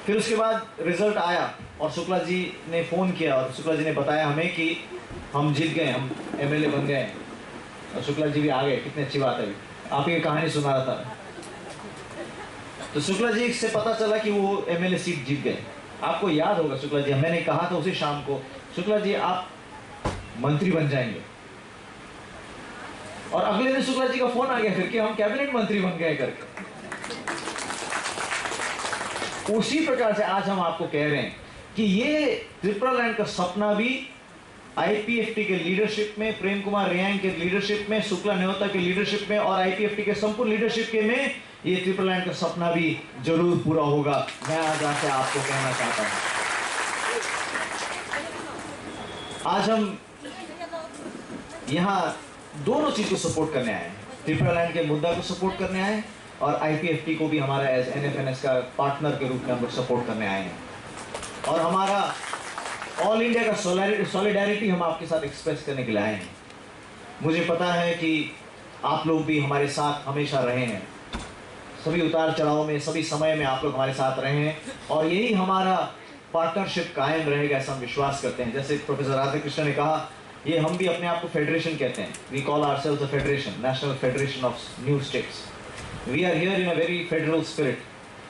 फिर उसके बाद रिजल्ट आया और शुक्ला जी ने फ़ोन किया और शुक्ला जी ने बताया हमें कि हम जीत गए, हम MLA बन गए और शुक्ला जी भी आ गए। कितनी अच्छी बात है, आप ये कहानी सुना रहा था। तो शुक्ला जी से पता चला कि वो MLA सीट जीत गए। आपको याद होगा शुक्ला जी, मैंने कहा था उसी शाम को, शुक्ला जी आप मंत्री बन जाएंगे, और अगले दिन शुक्ला जी का फोन आ गया फिर कि हम कैबिनेट मंत्री बन गए करके। उसी प्रकार से आज हम आपको कह रहे हैं कि ये त्रिपुरा लैंड का सपना भी IPFT के लीडरशिप में, प्रेम कुमार रियांग के लीडरशिप में, शुक्ला न्योता के लीडरशिप में और IPFT के संपूर्ण लीडरशिप के में ये त्रिपुरा लैंड का सपना भी जरूर पूरा होगा। मैं आज आके आपको कहना चाहता हूं, आज हम यहाँ दोनों चीज को सपोर्ट करने आए हैं। त्रिपुरा लैंड के मुद्दा को सपोर्ट करने आए हैं और IPFT को भी हमारा एज NFNS का पार्टनर के रूप में हम लोग सपोर्ट करने आए हैं। और हमारा ऑल इंडिया का सॉलिडारिटी हम आपके साथ एक्सप्रेस करने के लिए आए हैं। मुझे पता है कि आप लोग भी हमारे साथ हमेशा रहे हैं, सभी उतार चढ़ाव में, सभी समय में आप लोग हमारे साथ रहे हैं और यही हमारा पार्टनरशिप कायम रहेगा, ऐसा हम विश्वास करते हैं। जैसे प्रोफेसर राधाकृष्ण ने कहा, ये हम भी अपने आप को फेडरेशन कहते हैं। We call ourselves a federation, national federation of new states. We are here in a very federal spirit.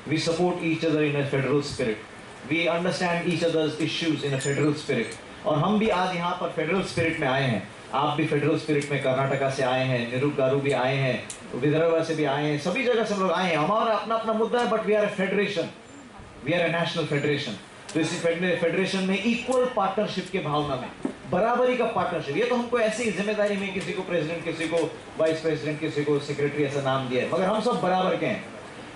We support each other in a federal spirit. We understand each other's issues in a federal spirit. और हम भी आज यहाँ पर federal spirit में आए हैं। आप भी फेडरल स्पिरिट में कर्नाटका से आए हैं, निरूप गारू भी आए हैं, विदर्भ से भी आए हैं, सभी जगह से हम लोग आए हैं। हमारा अपना अपना मुद्दा है, but we are a federation, we are a national federation. तो इसी फेडरेशन में इक्वल पार्टनरशिप के भावना में, बराबरी का पार्टनरशिप, ये तो हमको ऐसी जिम्मेदारी में किसी को प्रेसिडेंट, किसी को वाइस प्रेसिडेंट, किसी को सेक्रेटरी ऐसा नाम दिया है, मगर हम सब बराबर के हैं,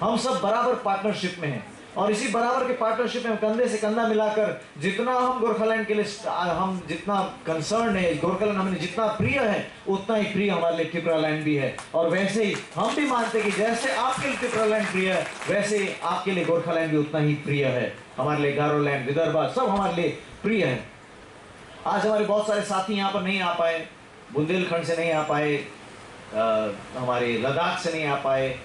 हम सब बराबर पार्टनरशिप में हैं। और इसी बराबर के पार्टनरशिप में कंधे से कंधा मिलाकर जितना हम गोरखालैंड के लिए हम जितना कंसर्न है, गोरखालैंड हमें जितना प्रिय है, उतना ही प्रिय हमारे लिए त्रिपुरा लैंड भी है। और वैसे ही हम भी मानते हैं कि जैसे आपके लिए त्रिपुरा लैंड प्रिय है, वैसे ही आपके लिए गोरखालैंड भी उतना ही प्रिय है। हमारे लिए गारो लैंड, विदर्भ सब हमारे लिए प्रिय है। आज हमारे बहुत सारे साथी यहाँ पर नहीं आ पाए, बुंदेलखंड से नहीं आ पाए, हमारे लद्दाख से नहीं आ पाए,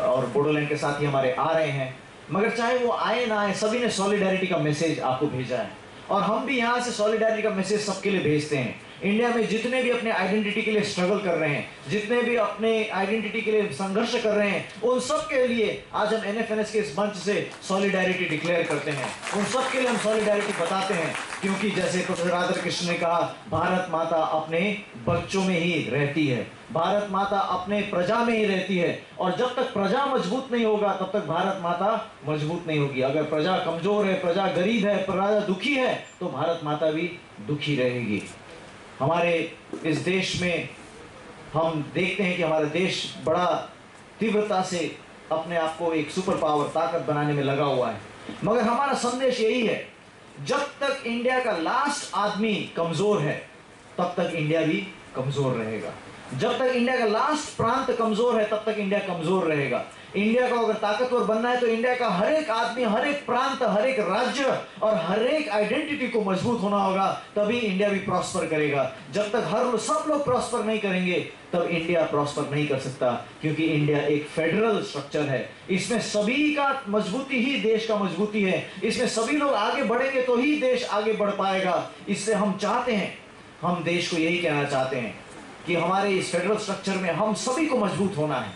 और बोडोलैंड के साथी हमारे आ रहे हैं, मगर चाहे वो आए ना आए, सभी ने सॉलिडारिटी का मैसेज आपको भेजा है। और हम भी यहाँ से सॉलिडारिटी का मैसेज सबके लिए भेजते हैं। इंडिया में जितने भी अपने आइडेंटिटी के लिए स्ट्रगल कर रहे हैं, जितने भी अपने आइडेंटिटी के लिए संघर्ष कर रहे हैं, उन सब के लिए आज हम NFNS के इस मंच से सॉलिडारिटी डिक्लेयर करते हैं। उन सब के लिए हम सॉलिडारिटी बताते हैं, क्योंकि जैसे प्रोफेसर राधाकृष्ण ने कहा, भारत माता अपने बच्चों में ही रहती है, भारत माता अपने प्रजा में ही रहती है। और जब तक प्रजा मजबूत नहीं होगा, तब तक भारत माता मजबूत नहीं होगी। अगर प्रजा कमजोर है, प्रजा गरीब है, प्रजा दुखी है, तो भारत माता भी दुखी रहेगी। हमारे इस देश में हम देखते हैं कि हमारा देश बड़ा तीव्रता से अपने आप को एक सुपर पावर, ताकत बनाने में लगा हुआ है, मगर हमारा संदेश यही है, जब तक इंडिया का लास्ट आदमी कमजोर है, तब तक इंडिया भी कमजोर रहेगा। जब तक इंडिया का लास्ट प्रांत कमजोर है, तब तक इंडिया कमजोर रहेगा। इंडिया को अगर ताकतवर बनना है, तो इंडिया का हर एक आदमी, हर एक प्रांत, हर एक राज्य और हर एक आइडेंटिटी को मजबूत होना होगा, तभी इंडिया भी प्रॉस्पर करेगा। जब तक सब लोग प्रॉस्पर नहीं करेंगे, तब इंडिया प्रॉस्पर नहीं कर सकता, क्योंकि इंडिया एक फेडरल स्ट्रक्चर है। इसमें सभी का मजबूती ही देश का मजबूती है। इसमें सभी लोग आगे बढ़ेंगे तो ही देश आगे बढ़ पाएगा। इससे हम चाहते हैं, हम देश को यही कहना चाहते हैं कि हमारे इस फेडरल स्ट्रक्चर में हम सभी को मजबूत होना है।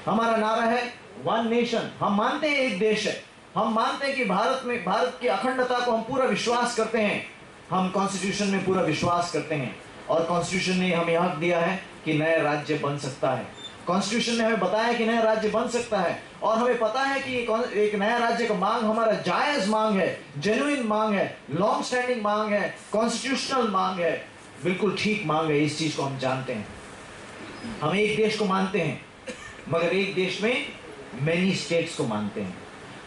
हमारा नारा है वन नेशन। हम मानते हैं एक देश है, हम मानते हैं कि भारत की अखंडता को हम पूरा विश्वास करते हैं, हम कॉन्स्टिट्यूशन में पूरा विश्वास करते हैं और कॉन्स्टिट्यूशन ने हमें हक दिया है कि नया राज्य बन सकता है। कॉन्स्टिट्यूशन ने हमें बताया कि नया राज्य बन सकता है और हमें पता है कि एक नया राज्य का मांग हमारा जायज मांग है, जेन्युइन मांग है, लॉन्ग स्टैंडिंग मांग है, कॉन्स्टिट्यूशनल मांग है, बिल्कुल ठीक मांग है। इस चीज को हम जानते हैं। हम एक देश को मानते हैं मगर एक देश में मेनी स्टेट्स को मानते हैं।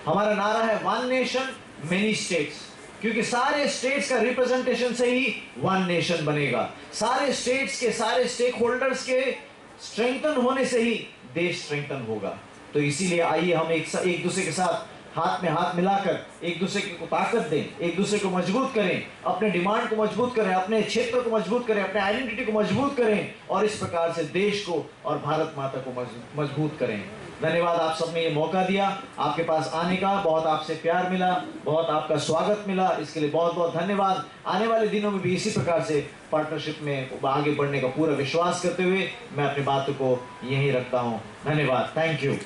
हमारा नारा है वन नेशन मेनी स्टेट्स, क्योंकि सारे स्टेट्स का रिप्रेजेंटेशन से ही वन नेशन बनेगा। सारे स्टेट्स के सारे स्टेक होल्डर्स के स्ट्रेंथन होने से ही देश स्ट्रेंथन होगा। तो इसीलिए आइए हम एक दूसरे के साथ हाथ में हाथ मिलाकर एक दूसरे को ताकत दें, एक दूसरे को मजबूत करें, अपने डिमांड को मजबूत करें, अपने क्षेत्र को मजबूत करें, अपने आइडेंटिटी को मजबूत करें और इस प्रकार से देश को और भारत माता को मजबूत करें। धन्यवाद, आप सबने ये मौका दिया, आपके पास आने का बहुत आपसे प्यार मिला, बहुत आपका स्वागत मिला, इसके लिए बहुत बहुत धन्यवाद। आने वाले दिनों में भी इसी प्रकार से पार्टनरशिप में आगे बढ़ने का पूरा विश्वास करते हुए मैं अपनी बातों को यहीं रखता हूँ। धन्यवाद, thank you.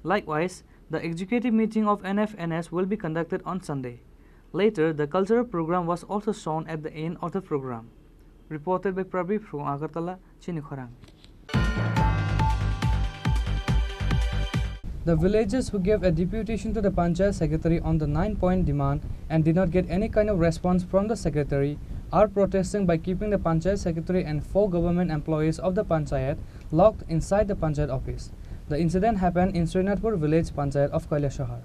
Likewise, the executive meeting of NFNS will be conducted on Sunday. Later, the cultural program was also shown at the end of the program. Reported by Prabir from Agartala, Chinikhorang. The villagers who gave a deputation to the Panchayat Secretary on the 9-point demand and did not get any kind of response from the Secretary are protesting by keeping the Panchayat Secretary and 4 government employees of the Panchayat locked inside the Panchayat office. The incident happened in Srinathpur village Panchayat of Kailashahar.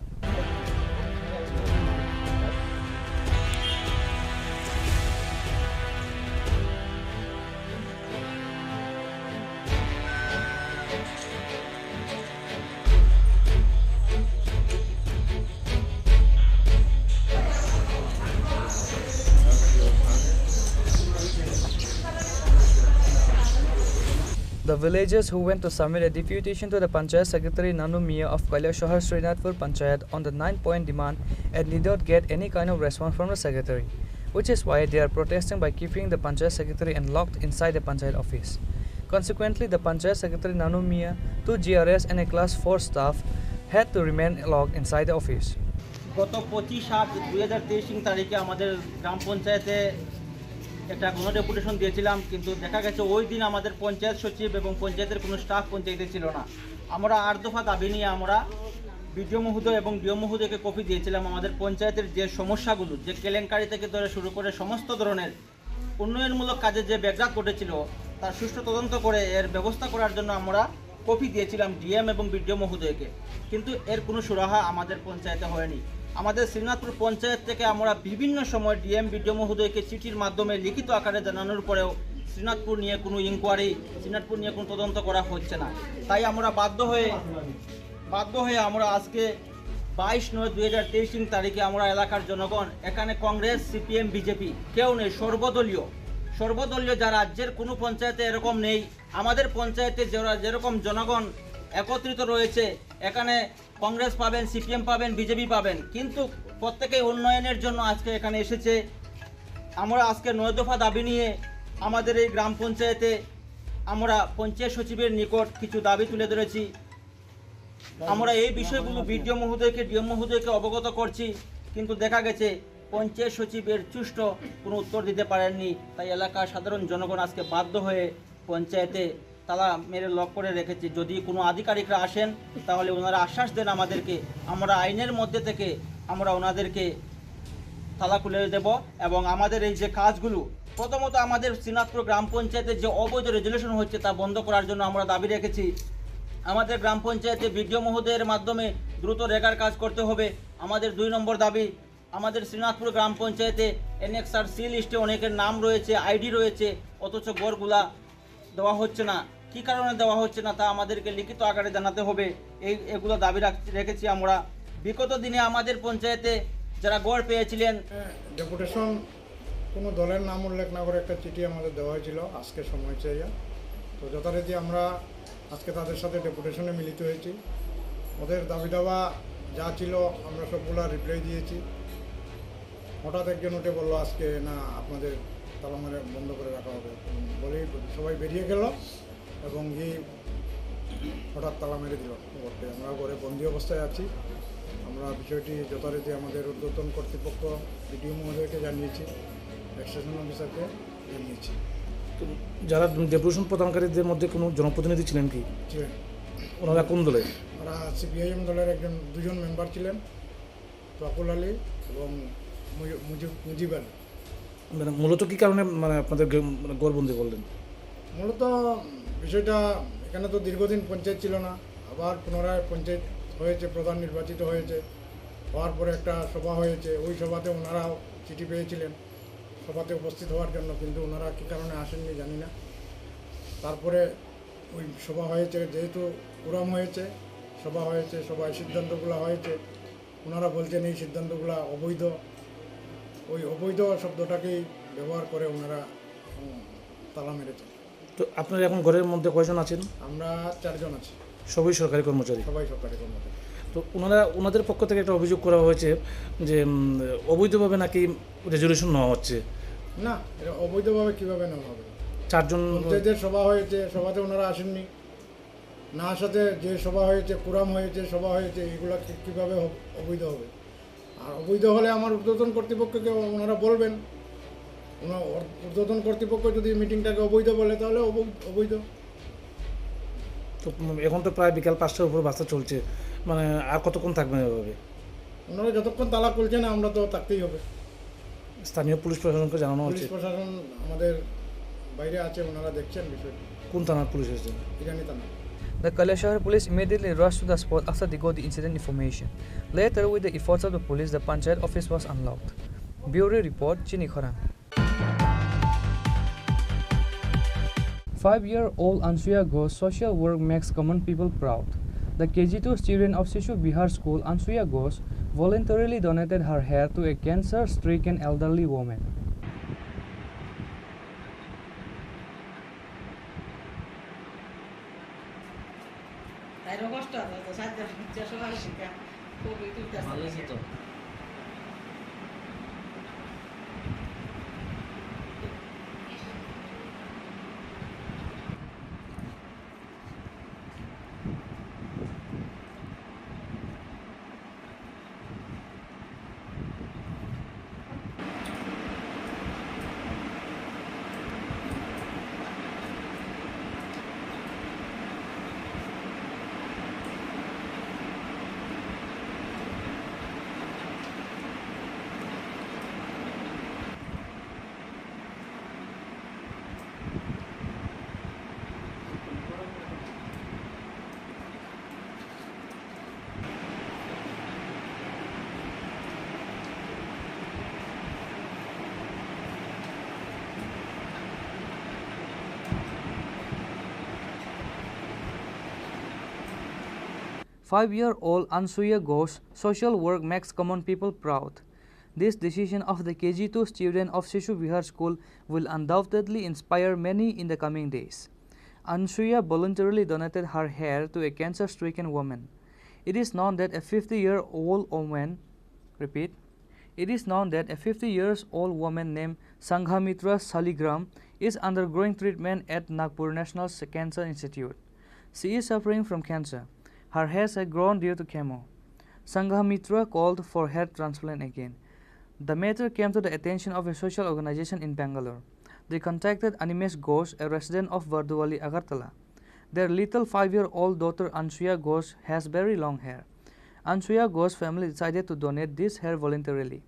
The villagers who went to submit a deputation to the Panchayat Secretary Nanu Mia of Kailashahar Srinathpur Panchayat on the 9-point demand and did not get any kind of response from the Secretary, which is why they are protesting by keeping the Panchayat Secretary and locked inside the Panchayat office. Consequently, the Panchayat Secretary Nanu Mia, 2 GRS and a class 4 staff had to remain locked inside the office. গত 25/8/2023 তারিখে আমাদের গ্রাম পঞ্চায়েতে একটা কোনো deputation দিয়েছিলাম, কিন্তু দেখা গেছে ওই দিন আমাদের পঞ্চায়েত সচিব এবং পঞ্চায়েতের কোনো স্টাফ পঞ্চায়েতে ছিল না। আমরা 8 দফা দাবি নিয়ে আমরা বিডিও মহোদয় এবং ডিও মহোদয়কে কপি দিয়েছিলাম। আমাদের পঞ্চায়েতের যে সমস্যাগুলো, যে কেলেঙ্কারি থেকে ধরে শুরু করে সমস্ত ধরনের উন্নয়নমূলক কাজে যে ব্যাঘাত ঘটেছিল তার সুষ্ঠু তদন্ত করে এর ব্যবস্থা করার জন্য আমরা কপি দিয়েছিলাম ডিএম এবং বিডিও মহোদয়কে, কিন্তু এর কোনো সুরাহা আমাদের পঞ্চায়েতে হয়নি। আমাদের শ্রীনাথপুর পঞ্চায়েত থেকে আমরা বিভিন্ন সময় ডিএম বিডিও মহোদয়কে চিঠির মাধ্যমে লিখিত আকারে জানানোর পরেও শ্রীনাথপুর নিয়ে কোনো ইনকোয়ারি, শ্রীনাথপুর নিয়ে কোনো তদন্ত করা হচ্ছে না। তাই আমরা বাধ্য হয়ে আমরা আজকে 22/9/2023 তারিখে আমরা এলাকার জনগণ, এখানে কংগ্রেস, সিপিএম, বিজেপি কেউ নেই, সর্বদলীয় যা রাজ্যের কোনো পঞ্চায়েতে এরকম নেই। আমাদের পঞ্চায়েতে যেরকম জনগণ একত্রিত রয়েছে, এখানে কংগ্রেস পাবেন, সিপিএম পাবেন, বিজেপি পাবেন, কিন্তু প্রত্যেকেই উন্নয়নের জন্য আজকে এখানে এসেছে। আমরা আজকে 9 দফা দাবি নিয়ে আমাদের এই গ্রাম পঞ্চায়েতে আমরা পঞ্চায়েত সচিবের নিকট কিছু দাবি তুলে ধরেছি। আমরা এই বিষয়গুলো বিডিও মহোদয়কে, ডিএম মহোদয়কে অবগত করছি, কিন্তু দেখা গেছে পঞ্চায়েত সচিবের সুষ্ঠু কোনো উত্তর দিতে পারেননি। তাই এলাকার সাধারণ জনগণ আজকে বাধ্য হয়ে পঞ্চায়েতে তালা মেরে লক করে রেখেছি। যদি কোনো আধিকারিকরা আসেন তাহলে ওনারা আশ্বাস দেন আমাদেরকে, আমরা আইনের মধ্যে থেকে আমরা ওনাদেরকে তালা খুলে দেব এবং আমাদের এই যে কাজগুলো, প্রথমত আমাদের শ্রীনাথপুর গ্রাম পঞ্চায়েতের যে অবৈধ রেজুলেশন হচ্ছে তা বন্ধ করার জন্য আমরা দাবি রেখেছি। আমাদের গ্রাম পঞ্চায়েতে বিডিও মহোদয়ের মাধ্যমে দ্রুত রেগার কাজ করতে হবে আমাদের 2 নম্বর দাবি। আমাদের শ্রীনাথপুর গ্রাম পঞ্চায়েতে এনএক্সআর সি লিস্টে অনেকের নাম রয়েছে, আইডি রয়েছে, অথচ গড়গুলা দেওয়া হচ্ছে না। কী কারণে দেওয়া হচ্ছে না তা আমাদেরকে লিখিত আকারে জানাতে হবে। এগুলো দাবি রেখেছি আমরা। বিগত দিনে আমাদের পঞ্চায়েতে যারা গড় পেয়েছিলেন, ডেপুটেশন কোনো দলের নাম উল্লেখ না করে একটা চিঠি আমাদের দেওয়া হয়েছিল আজকে সময় চাইয়া। তো যথারীতি আমরা আজকে তাদের সাথে ডেপুটেশনে মিলিত হয়েছি। ওদের দাবি দাওয়া যা ছিল আমরা সবগুলো রিপ্লাই দিয়েছি। হঠাৎ একজন উঠে বললো আজকে না আপনাদের তালা মেরে বন্ধ করে রাখা হবে বলেই সবাই বেরিয়ে গেল এবং হঠাৎ তালা মেরে দিল ঘরটি। আমরা ঘরে বন্দি অবস্থায় আছি। আমরা বিষয়টি যথারীতি আমাদের ঊর্ধ্বতন কর্তৃপক্ষ বিডিও মহোদয়কে জানিয়েছি, এক্সটেনশন অফিসারকে জানিয়েছি। তো যারা ডেপুটেশন প্রদানকারীদের মধ্যে কোনো জনপ্রতিনিধি ছিলেন কি? ছিলেন। ওনারা কোন দলে? ওরা সিপিআইএম দলের দুজন মেম্বার ছিলেন, তকুল আলী এবং মুজিব আলী। মানে মূলত কী কারণে মানে আপনাদের গড়বন্দি করলেন? মূলত বিষয়টা এখানে তো দীর্ঘদিন পঞ্চায়েত ছিল না, আবার পুনরায় পঞ্চায়েত হয়েছে, প্রধান নির্বাচিত হয়েছে, হওয়ার পরে একটা সভা হয়েছে। ওই সভাতে ওনারাও চিঠি পেয়েছিলেন সভাতে উপস্থিত হওয়ার জন্য, কিন্তু ওনারা কী কারণে আসেননি জানি না। তারপরে ওই সভা হয়েছে, যেহেতু কুরাম হয়েছে, সভা হয়েছে, সভায় সিদ্ধান্তগুলো হয়েছে, ওনারা বলছেন এই সিদ্ধান্তগুলো অবৈধ। ওই অবৈধ শব্দটাকেই ব্যবহার করে ওনারা তালা মেরেছেন। তো আপনার এখন ঘরের মধ্যে কয়জন আছেন? আমরা 4 জন আছি। সবাই সরকারি কর্মচারী? সবাই সরকারি কর্মচারী। তো ওনাদের পক্ষ থেকে একটা অভিযোগ করা হয়েছে যে অবৈধভাবে নাকি রেজলিউশন নেওয়া হচ্ছে। না, এটা অবৈধভাবে কীভাবে নেওয়া হবে? 4 জন পঞ্চায়েতের সভা হয়েছে, সভাতে ওনারা আসেননি। না আসাতে যে সভা হয়েছে, কুরাম হয়েছে, সভা হয়েছে, এগুলো কীভাবে অবৈধ হবে? আর অবৈধ হলে আমার ঊর্ধ্বতন কর্তৃপক্ষকে ওনারা বলবেন। ঊর্ধ্বতন কর্তৃপক্ষ যদি মিটিংটাকে অবৈধ বলে তাহলে অবৈধ। তো এখন তো প্রায় বিকাল 5টার উপর বাসটা চলছে, মানে আর কতক্ষণ থাকবেন এভাবে? ওনারা যতক্ষণ তালা খুলছে না আমরা তো থাকতেই হবে। স্থানীয় পুলিশ প্রশাসনকে জানানো হচ্ছে? পুলিশ প্রশাসন আমাদের বাইরে আছে, ওনারা দেখছেন বিষয়টি। কোন থানার পুলিশ এসেছেন? ইরানি থানা। The Kaleshahar police immediately rushed to the spot after they got the incident information. Later, with the efforts of the police, the Panchayat office was unlocked. Bureau report, Chini Khoran. 5-year-old Ansuya Ghosh social work makes common people proud. The KG2 student of Sishu Bihar School, Ansuya Ghosh, voluntarily donated her hair to a cancer-stricken elderly woman. Five-year-old Ansuya Ghosh social work makes common people proud. This decision of the KG2 student of Sishu Bihar School will undoubtedly inspire many in the coming days. Ansuya voluntarily donated her hair to a cancer-stricken woman. It is known that a 50-year-old woman, it is known that a 50-year-old woman named Sanghamitra Saligram is undergoing treatment at Nagpur National Cancer Institute. She is suffering from cancer. Her hairs had grown due to chemo. Sanghamitra called for hair transplant again. The matter came to the attention of a social organization in Bangalore. They contacted Animesh Ghosh, a resident of Varduwali, Agartala. Their little 5-year-old daughter Ansuya Ghosh has very long hair. Ansuya Ghosh's family decided to donate this hair voluntarily.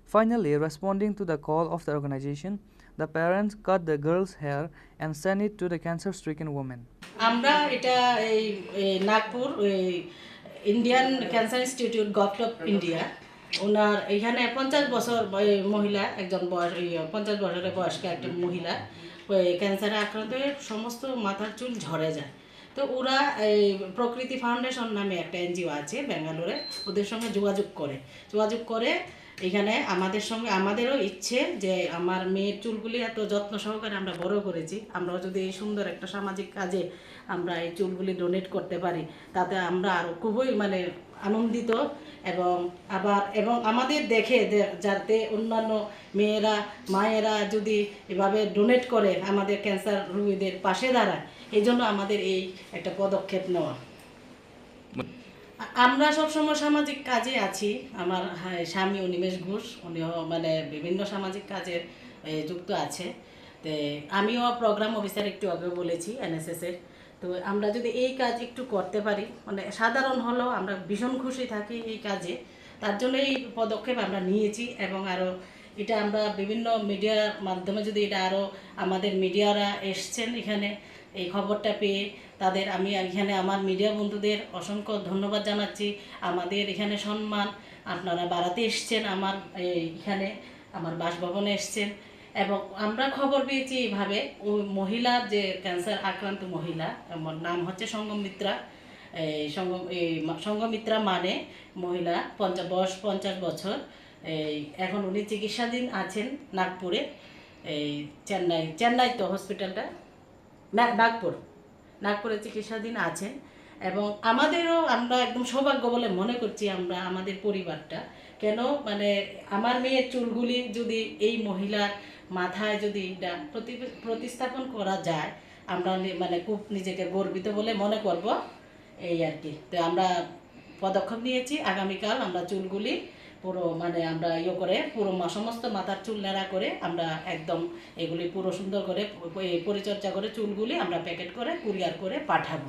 Finally, responding to the call of the organization, the parents cut the girl's hair and sent it to the cancer-stricken woman. আমরা এটা এই Nagpur Indian cancer institute government of India ওনার এখানে 50 বছর মহিলা একজন বয়স 50 বছরের বয়স্ক একটা মহিলা ক্যান্সারে আক্রান্ত হয়ে সমস্ত মাথার চুল ঝরে যায়। তো ওরা এই প্রকৃতি ফাউন্ডেশন নামে একটা এনজিও আছে ব্যাঙ্গালোরে, ওদের সঙ্গে যোগাযোগ করে এখানে আমাদের সঙ্গে আমাদেরও ইচ্ছে যে আমার মেয়ের চুলগুলি এত যত্ন সহকারে আমরা বড় করেছি, আমরাও যদি এই সুন্দর একটা সামাজিক কাজে আমরা এই চুলগুলি ডোনেট করতে পারি তাতে আমরা আরও খুবই মানে আনন্দিত এবং আমাদের দেখে যাতে অন্যান্য মেয়েরা মায়েরা যদি এভাবে ডোনেট করে আমাদের ক্যান্সার রোগীদের পাশে দাঁড়ায়, এই জন্য আমাদের এই একটা পদক্ষেপ নেওয়া। আমরা সবসময় সামাজিক কাজে আছি। আমার স্বামী অনিমেষ ঘোষ, উনিও মানে বিভিন্ন সামাজিক কাজে যুক্ত আছে। তো আমিও প্রোগ্রাম অফিসার একটু আগে বলেছি এনএসএসের। তো আমরা যদি এই কাজ একটু করতে পারি, মানে সাধারণ হলেও আমরা ভীষণ খুশি থাকি এই কাজে। তার জন্য এই পদক্ষেপ আমরা নিয়েছি এবং আরও এটা আমরা বিভিন্ন মিডিয়ার মাধ্যমে যদি এটা আরও আমাদের মিডিয়ারা এসছেন এখানে এই খবরটা পেয়ে তাদের আমি এখানে আমার মিডিয়া বন্ধুদের অসংখ্য ধন্যবাদ জানাচ্ছি। আমাদের এখানে সম্মান আপনারা বাড়াতে এসছেন, আমার এখানে আমার বাসভবনে এসছেন এবং আমরা খবর পেয়েছি এইভাবে ওই মহিলার যে ক্যান্সার আক্রান্ত মহিলা, নাম হচ্ছে সঙ্গমিত্রা। সঙ্গমিত্রা মানে মহিলা বয়স 50 বছর। এখন উনি চিকিৎসাধীন আছেন নাগপুরে, চেন্নাই তো হসপিটালটা নাগপুরে চিকিৎসাধীন আছেন এবং আমাদেরও আমরা একদম সৌভাগ্য বলে মনে করছি আমরা আমাদের পরিবারটা। কেন মানে আমার মেয়ের চুলগুলি যদি এই মহিলার মাথায় যদি এটা প্রতিস্থাপন করা যায়, আমরা মানে খুব নিজেকে গর্বিত বলে মনে করব এই আর কি। তো আমরা পদক্ষেপ নিয়েছি, আগামীকাল আমরা চুলগুলি পুরো মানে আমরা করে পুরো সমস্ত মাথার চুল নেড়া করে আমরা একদম এগুলি পুরো সুন্দর করে পরিচর্যা করে চুলগুলি আমরা প্যাকেট করে কুরিয়ার করে পাঠাবো।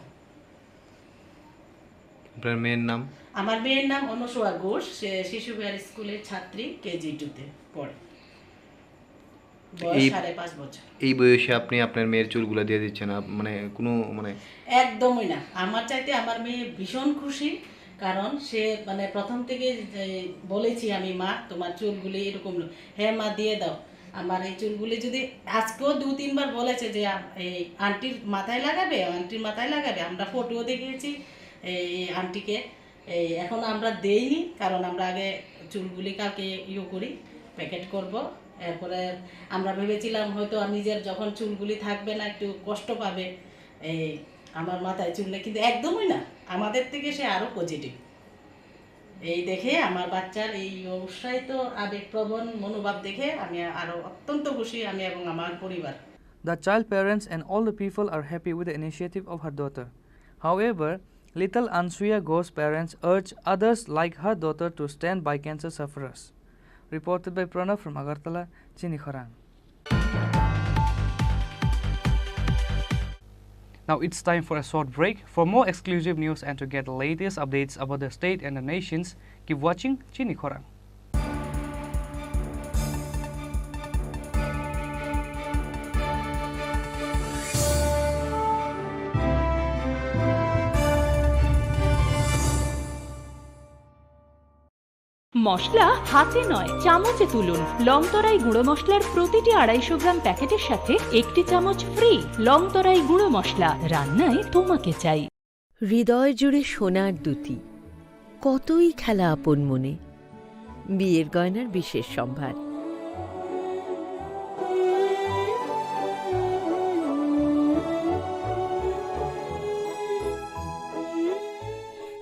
আপনার মেয়ের নাম? আমার মেয়ের নাম অনুসুয়া ঘোষ, সে শিশু বিহার স্কুলের ছাত্রী, কেজি 2-তে পড়ে, বয়স 5.5 বছর। এই বয়সে আপনি আপনার মেয়ের চুলগুলো দিয়ে দিচ্ছেন, মানে কোনো মানে একদমই না। আমার চাইতে আমার মেয়ে ভীষণ খুশি, কারণ সে মানে প্রথম থেকে বলেছি আমি, মা তোমার চুলগুলি এরকম, হ্যাঁ মা দিয়ে দাও আমার এই চুলগুলি। যদি আজকেও 2-3 বার বলেছে যে এই আন্টির মাথায় লাগাবে, আমরা ফটোও দেখিয়েছি এই আন্টিকে। এখন আমরা দেইনি, কারণ আমরা আগে চুলগুলি কালকে করি, প্যাকেট করব। এরপরে আমরা ভেবেছিলাম হয়তো নিজের যখন চুলগুলি থাকবে না একটু কষ্ট পাবে এই আমার মাথায় চুল নেই, কিন্তু একদমই না, আমাদের থেকে সে আরও পজিটিভ। এই দেখে আমার বাচ্চার এই উৎসাহিত আবেগপ্রবণ মনোভাব দেখে আমি আরও অত্যন্ত খুশি, আমি এবং আমার পরিবার। The child parents and all the people are happy with the initiative of her daughter. However, little Ansuya Ghosh's parents urge others like her daughter to stand by cancer sufferers. Reported by Pranav from Agartala, Chini Khorang. Now it's time for a short break. For more exclusive news and to get the latest updates about the state and the nations, keep watching Chini Khorang. মশলা হাতে নয় চামচে তুলুন। লংতরাই গুঁড়ো মশলার প্রতিটি 250 গ্রাম প্যাকেটের সাথে 1টি চামচ ফ্রি। লংতরাই গুঁড়ো মশলা, রান্নায় তোমাকে চাই। হৃদয় জুড়ে সোনার দুটি, কতই খেলা আপন মনে। বিয়ের গয়নার বিশেষ সম্ভার।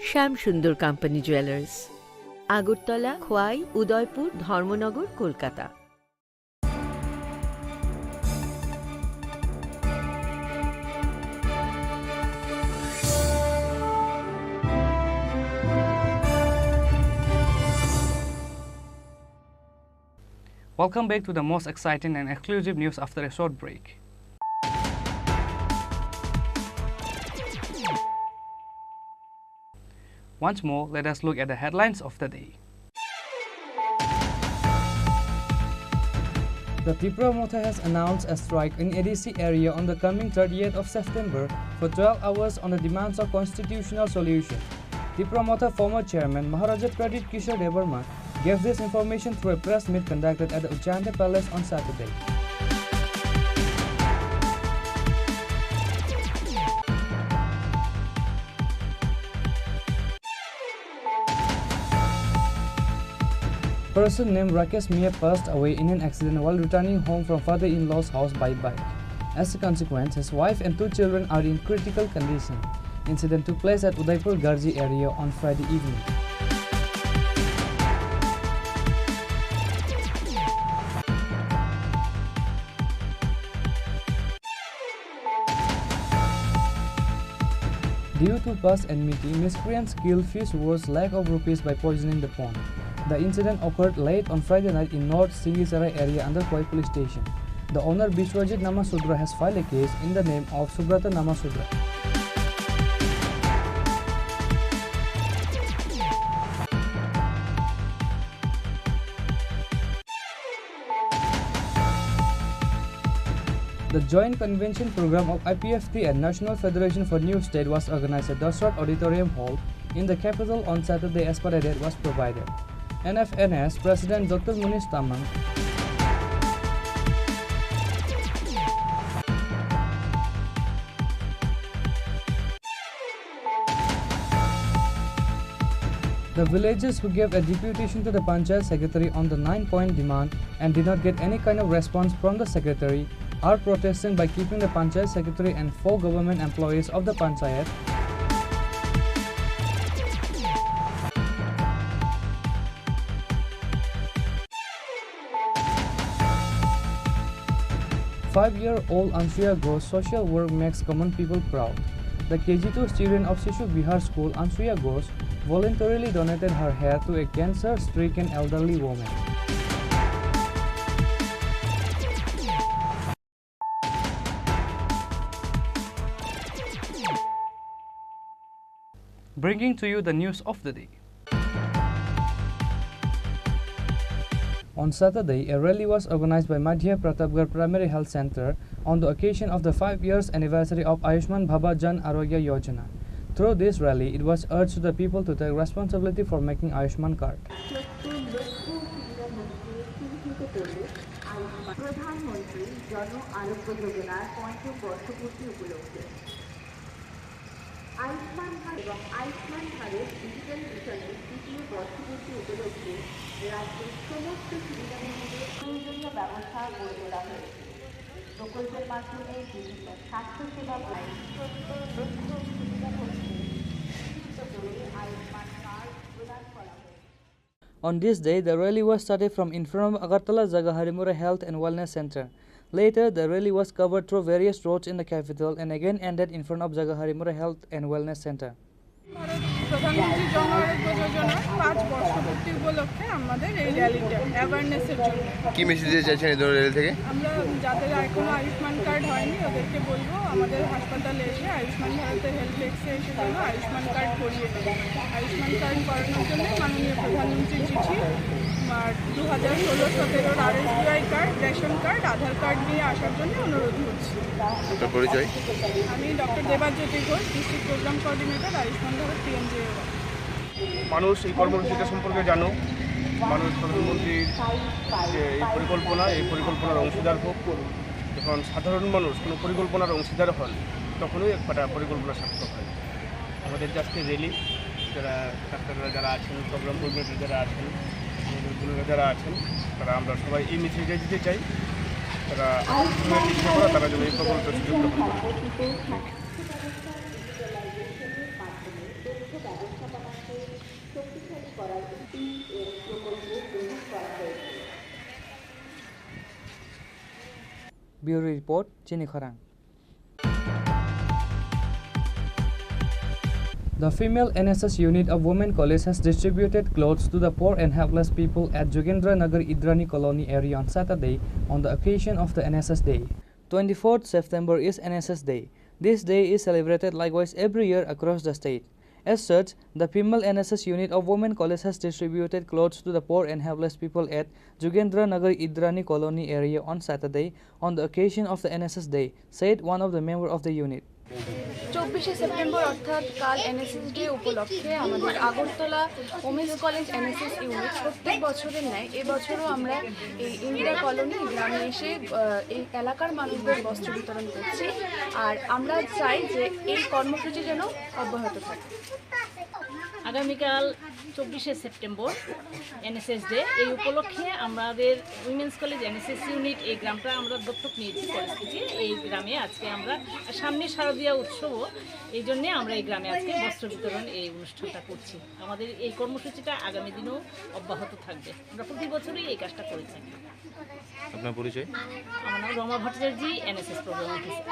শ্যাম সুন্দর company jewellers, Agartala, Khowai, Udaipur, Dharmanagar, Kolkata. Welcome back to the most exciting and exclusive news after a short break. Once more, let us look at the headlines of the day. The Tripura Motha has announced a strike in ADC area on the coming 30th of September for 12 hours on the demands of constitutional solution. Tripura Motha former chairman Maharaja Pradip Kishore Debarma gave this information through a press meet conducted at the Uchante Palace on Saturday. person named Rakesh Mia passed away in an accident while returning home from father-in-law's house by bike. As a consequence, his wife and 2 children are in critical condition. Incident took place at Udaipur Garji area on Friday evening. Due to past enmity, miscreants killed fish worth lakh of rupees by poisoning the pond. The incident occurred late on Friday night in North Singisarai area under Koi police station. The owner Bishwajit Namasudra has filed a case in the name of Subrata Namasudra. The Joint Convention Program of IPFT and National Federation for New State was organized at Dasrat Auditorium Hall in the capital on Saturday as per a date was provided. NFNS President Dr. Munish Tamang The villagers who gave a deputation to the Panchayat Secretary on the 9-point demand and did not get any kind of response from the Secretary are protesting by keeping the Panchayat Secretary and 4 government employees of the Panchayat . Five-year-old Ansuya Ghosh social work makes common people proud. The KG2 student of Sishu Bihar School, Ansuya Ghosh, voluntarily donated her hair to a cancer-stricken elderly woman. Bringing to you the news of the day. On Saturday, a rally was organized by Madhya Pratapgarh Primary Health Center on the occasion of the 5 years anniversary of Ayushman Bhavat Jan Arogya Yojana. Through this rally, it was urged to the people to take responsibility for making Ayushman card. Ayushman Bharat এবং Ayushman Bharat digital মিশনের ২য় বর্ষপূর্তি উপলক্ষে রাজ্যের সমস্ত সুবিধার মধ্যে প্রয়োজনীয় ব্যবস্থা গড়ে তোলা হয়েছে। প্রকল্পের মাধ্যমে বিভিন্ন স্বাস্থ্যসেবা লক্ষ্য সুবিধা হচ্ছে আয়ুষ্মান কার্ড প্রদান করা হয়েছে। On this day, the rally was started from in front of Agartala Jagaharimura Health and Wellness Center. Later, the rally was covered through various roads in the capital and again ended in front of Jagaharimura Health and Wellness Center. প্রধানমন্ত্রী জন আরোগ্য যোজনার 5 বর্ষপূর্তি উপলক্ষে আমাদের এই র্যালিটা অ্যাওয়ারনেসের জন্য। কি message দিতে চাইছেন এই র্যালি থেকে? আমরা যাদের এখনো আয়ুষ্মান কার্ড হয়নি ওদেরকে বলবো আমাদের হাসপাতালে এসে আয়ুষ্মান ভারতের হেল্প ডেস্কে এসে যেন আয়ুষ্মান কার্ড করিয়ে দেবে। আয়ুষ্মান কার্ড করানোর জন্য মাননীয় প্রধানমন্ত্রীর চিঠি আর 2016-17 RSBI card, ration card, Aadhaar card নিয়ে আসার জন্য অনুরোধ করছি। আপনার পরিচয়? আমি doctor Debajyoti Ghosh, district program coordinator, Ayushman Bharat PMJ। মানুষ এই কর্মসূচিটা সম্পর্কে জানো, মানুষ প্রধানমন্ত্রীর যে এই পরিকল্পনার অংশীদার হোক। যখন সাধারণ মানুষ কোনো পরিকল্পনার অংশীদার হন তখনই একটা পরিকল্পনা সার্থক হয়। আমাদের আজকে রেলি যারা ডাক্তাররা যারা আছেন, প্রোগ্রাম কোঅর্ডিনেটর যারা আছেন, যারা আছেন তারা আমরা সবাই এই মেসেজটা দিতে চাই তারা তারা যেন এই প্রকল্পের সুযোগ গ্রহণ করে। Bureau Report, Chini Kharang. The female NSS unit of Women College has distributed clothes to the poor and helpless people at Jogendra Nagar Idrani Colony area on Saturday on the occasion of the NSS Day. 24th September is NSS Day. This day is celebrated likewise every year across the state. As such, the female NSS unit of Women College has distributed clothes to the poor and helpless people at Jogendra Nagar Idrani Colony area on Saturday on the occasion of the NSS Day, said one of the members of the unit. 24শে September অর্থাৎ কাল NSS day উপলক্ষে আমাদের Agartala women's college NSS unit প্রত্যেক বছরের ন্যায় এবছরও আমরা এই ইন্দিরা কলোনি গ্রামে এসে এই এলাকার মানুষদের বস্ত্র বিতরণ করছি আর আমরা চাই যে এই কর্মসূচি যেন অব্যাহত থাকে। আগামীকাল 24শে সেপ্টেম্বর এনএসএস ডে। এই উপলক্ষে আমাদের উইমেন্স কলেজ এনএসএস ইউনিট এই গ্রামটা আমরা দত্তক নিয়েছি কলেজ থেকে। এই গ্রামে আজকে আমরা সামনে শারদীয়া উৎসবও, এই জন্যে আমরা এই গ্রামে আজকে বস্ত্র বিতরণ এই অনুষ্ঠানটা করছি। আমাদের এই কর্মসূচিটা আগামী দিনেও অব্যাহত থাকবে। আমরা প্রতি বছরই এই কাজটা করে থাকি। আপনার পরিচয়? আমার নাম Rama Bhattacharya, NSS program officer.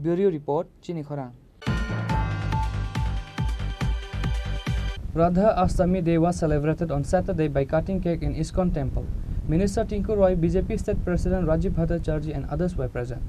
Bureau Report, Chinikhorang. Radha Astami Day was celebrated on Saturday by cutting cake in ISKCON temple. Minister Tinku Roy, BJP State President Rajiv Bhattacharjee and others were present.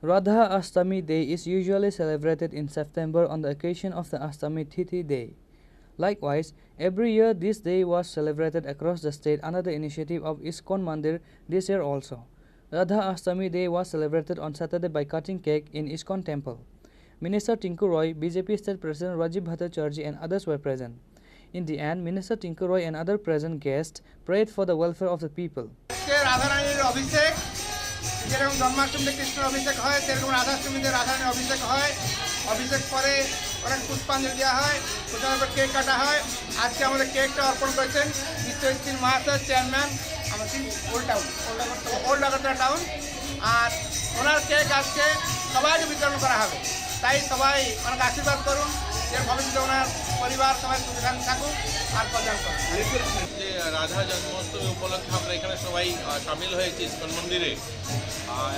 Radha Astami Day is usually celebrated in September on the occasion of the Astami Tithi Day. Likewise, every year this day was celebrated across the state under the initiative of ISKCON Mandir this year also. Radha Astami Day was celebrated on Saturday by cutting cake in ISKCON temple. Minister Tinku Roy, BJP State President Rajiv Bhattacharjee and others were present. In the end, Minister Tinku Roy and other present guests prayed for the welfare of the people. যেরকম জন্মাষ্টমীতে কৃষ্ণের অভিষেক হয়, সেরকম রাধাষ্টমীতে রাধারানীর অভিষেক হয়। অভিষেক পরে অনেক পুষ্পাঞ্জলি দেওয়া হয়, প্রথমে কেক কাটা হয়। আজকে আমাদের কেকটা অর্পণ করেছেন বিশ্বজিৎ মহাশয়, চেয়ারম্যান আমাদের ওল্ড আগরতলা টাউন। আর ওনার কেক আজকে সবাইকে বিতরণ করা হবে। তাই সবাই অনেক আশীর্বাদ করুন যে ভবিষ্যতে ওনার পরিবার সবাই সুখে থাকুক আর কল্যাণ করুন। যে রাধা জন্মাষ্টমী উপলক্ষে আমরা এখানে সবাই সামিল হয়েছি ইস্কন মন্দিরে।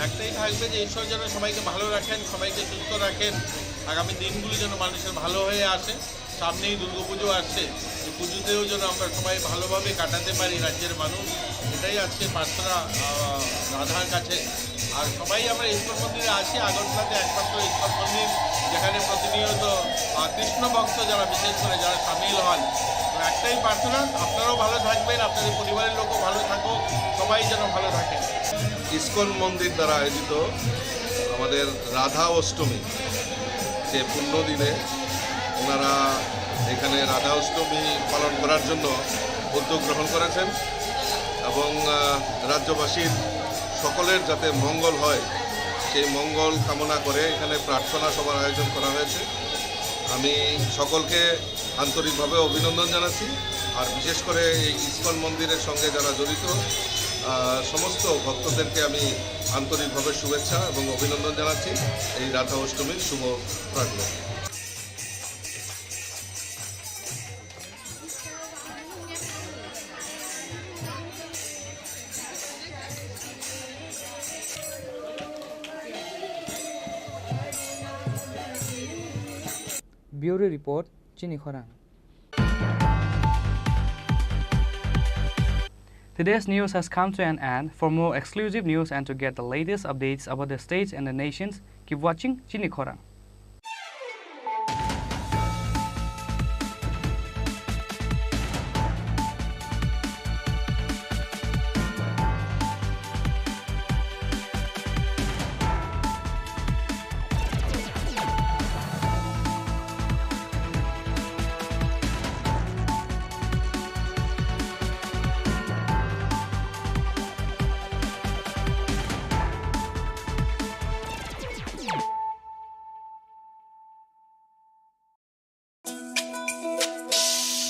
একটাই থাকবে যে ঈশ্বর যেন সবাইকে ভালো রাখেন, সবাইকে সুস্থ রাখেন, আগামী দিনগুলি যেন মানুষের ভালো হয়ে আসে। সামনেই দুর্গাপুজো আসছে, এই পুজোতেও যেন আমরা সবাই ভালোভাবে কাটাতে পারি রাজ্যের মানুষ, এটাই আজকে প্রার্থনা রাধার কাছে। আর সবাই আমরা ইস্কন মন্দিরে আসি, আগরতলাতে একমাত্র ইস্কন মন্দির যেখানে প্রতিনিয়ত কৃষ্ণ ভক্ত যারা বিশেষ করে যারা সামিল হন। একটাই প্রার্থনা, আপনারাও ভালো থাকবেন, আপনাদের পরিবারের লোকও ভালো থাকুক, সবাই যেন ভালো থাকে। ইস্কন মন্দির দ্বারা আয়োজিত আমাদের রাধা অষ্টমী যে পুণ্য দিনে ওনারা এখানে রাধা অষ্টমী পালন করার জন্য উদ্যোগ গ্রহণ করেছেন এবং রাজ্যবাসীর সকলের যাতে মঙ্গল হয় সেই মঙ্গল কামনা করে এখানে প্রার্থনা সভার আয়োজন করা হয়েছে। আমি সকলকে আন্তরিকভাবে অভিনন্দন জানাচ্ছি। আর বিশেষ করে এই ইস্কন মন্দিরের সঙ্গে যারা জড়িত সমস্ত ভক্তদেরকে আমি আন্তরিকভাবে শুভেচ্ছা এবং অভিনন্দন জানাচ্ছি এই রাধা অষ্টমীর শুভ প্রার্থনা। Bureau Report, Chinikhorang. Today's news has come to an end. For more exclusive news and to get the latest updates about the states and the nations, keep watching Chinikhorang.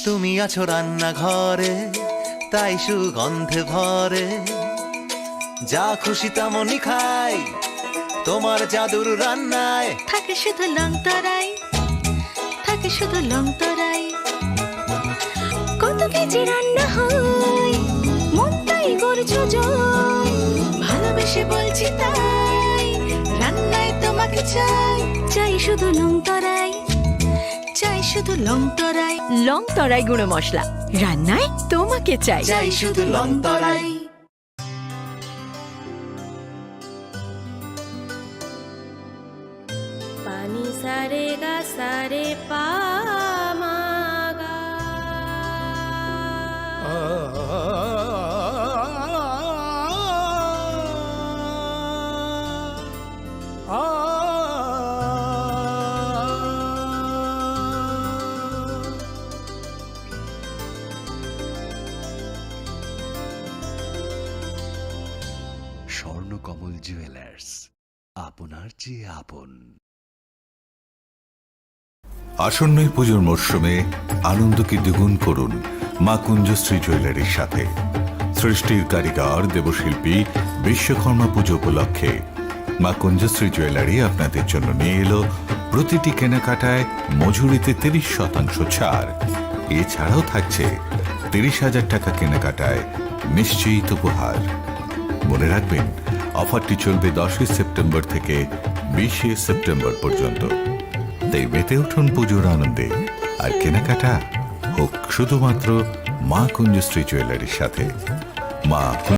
তুমি আছো রান্নাঘরে, তাই সুগন্ধে ভরে। যা খুশি তেমনই খাই, তোমার জাদুর রান্নায় থাকে শুধু লং তরাই, থাকে শুধু লং তরাই। কত কেজি রান্না হয়, মনটাই করছো জয়। ভালোবেসে বলছি তাই, রান্নায় তোমাকে চাই, চাই শুধু লং তরাই, চাই শুধু লং তরাই। লং তরাই গুঁড়ো মশলা, রান্নায় তোমাকে চাই, চাই শুধু লং তরাই। পানি সারে গা সারে পা মা গা। স্বর্ণকমল জুয়েলার্স, আপনার চেয়ে আপন। আসন্ন পুজোর মরশুমে আনন্দকে দ্বিগুণ করুন মা কুঞ্জশ্রী জুয়েলারির সাথে। সৃষ্টির কারিগর দেবশিল্পী বিশ্বকর্মা পুজো উপলক্ষে মা কুঞ্জশ্রী জুয়েলারি আপনাদের জন্য নিয়ে এলো প্রতিটি কেনাকাটায় মজুরিতে 30% ছাড়। এছাড়াও থাকছে 30,000 টাকা কেনাকাটায় নিশ্চিত উপহার। মনে রাখবেন, অফারটি চলবে 10 সেপ্টেম্বর থেকে 20 সেপ্টেম্বর পর্যন্ত। তাই মেতে উঠুন পুজোর আনন্দে, আর কেনাকাটা হোক শুধুমাত্র মা কুঞ্জশ্রী জুয়েলারির সাথে। মা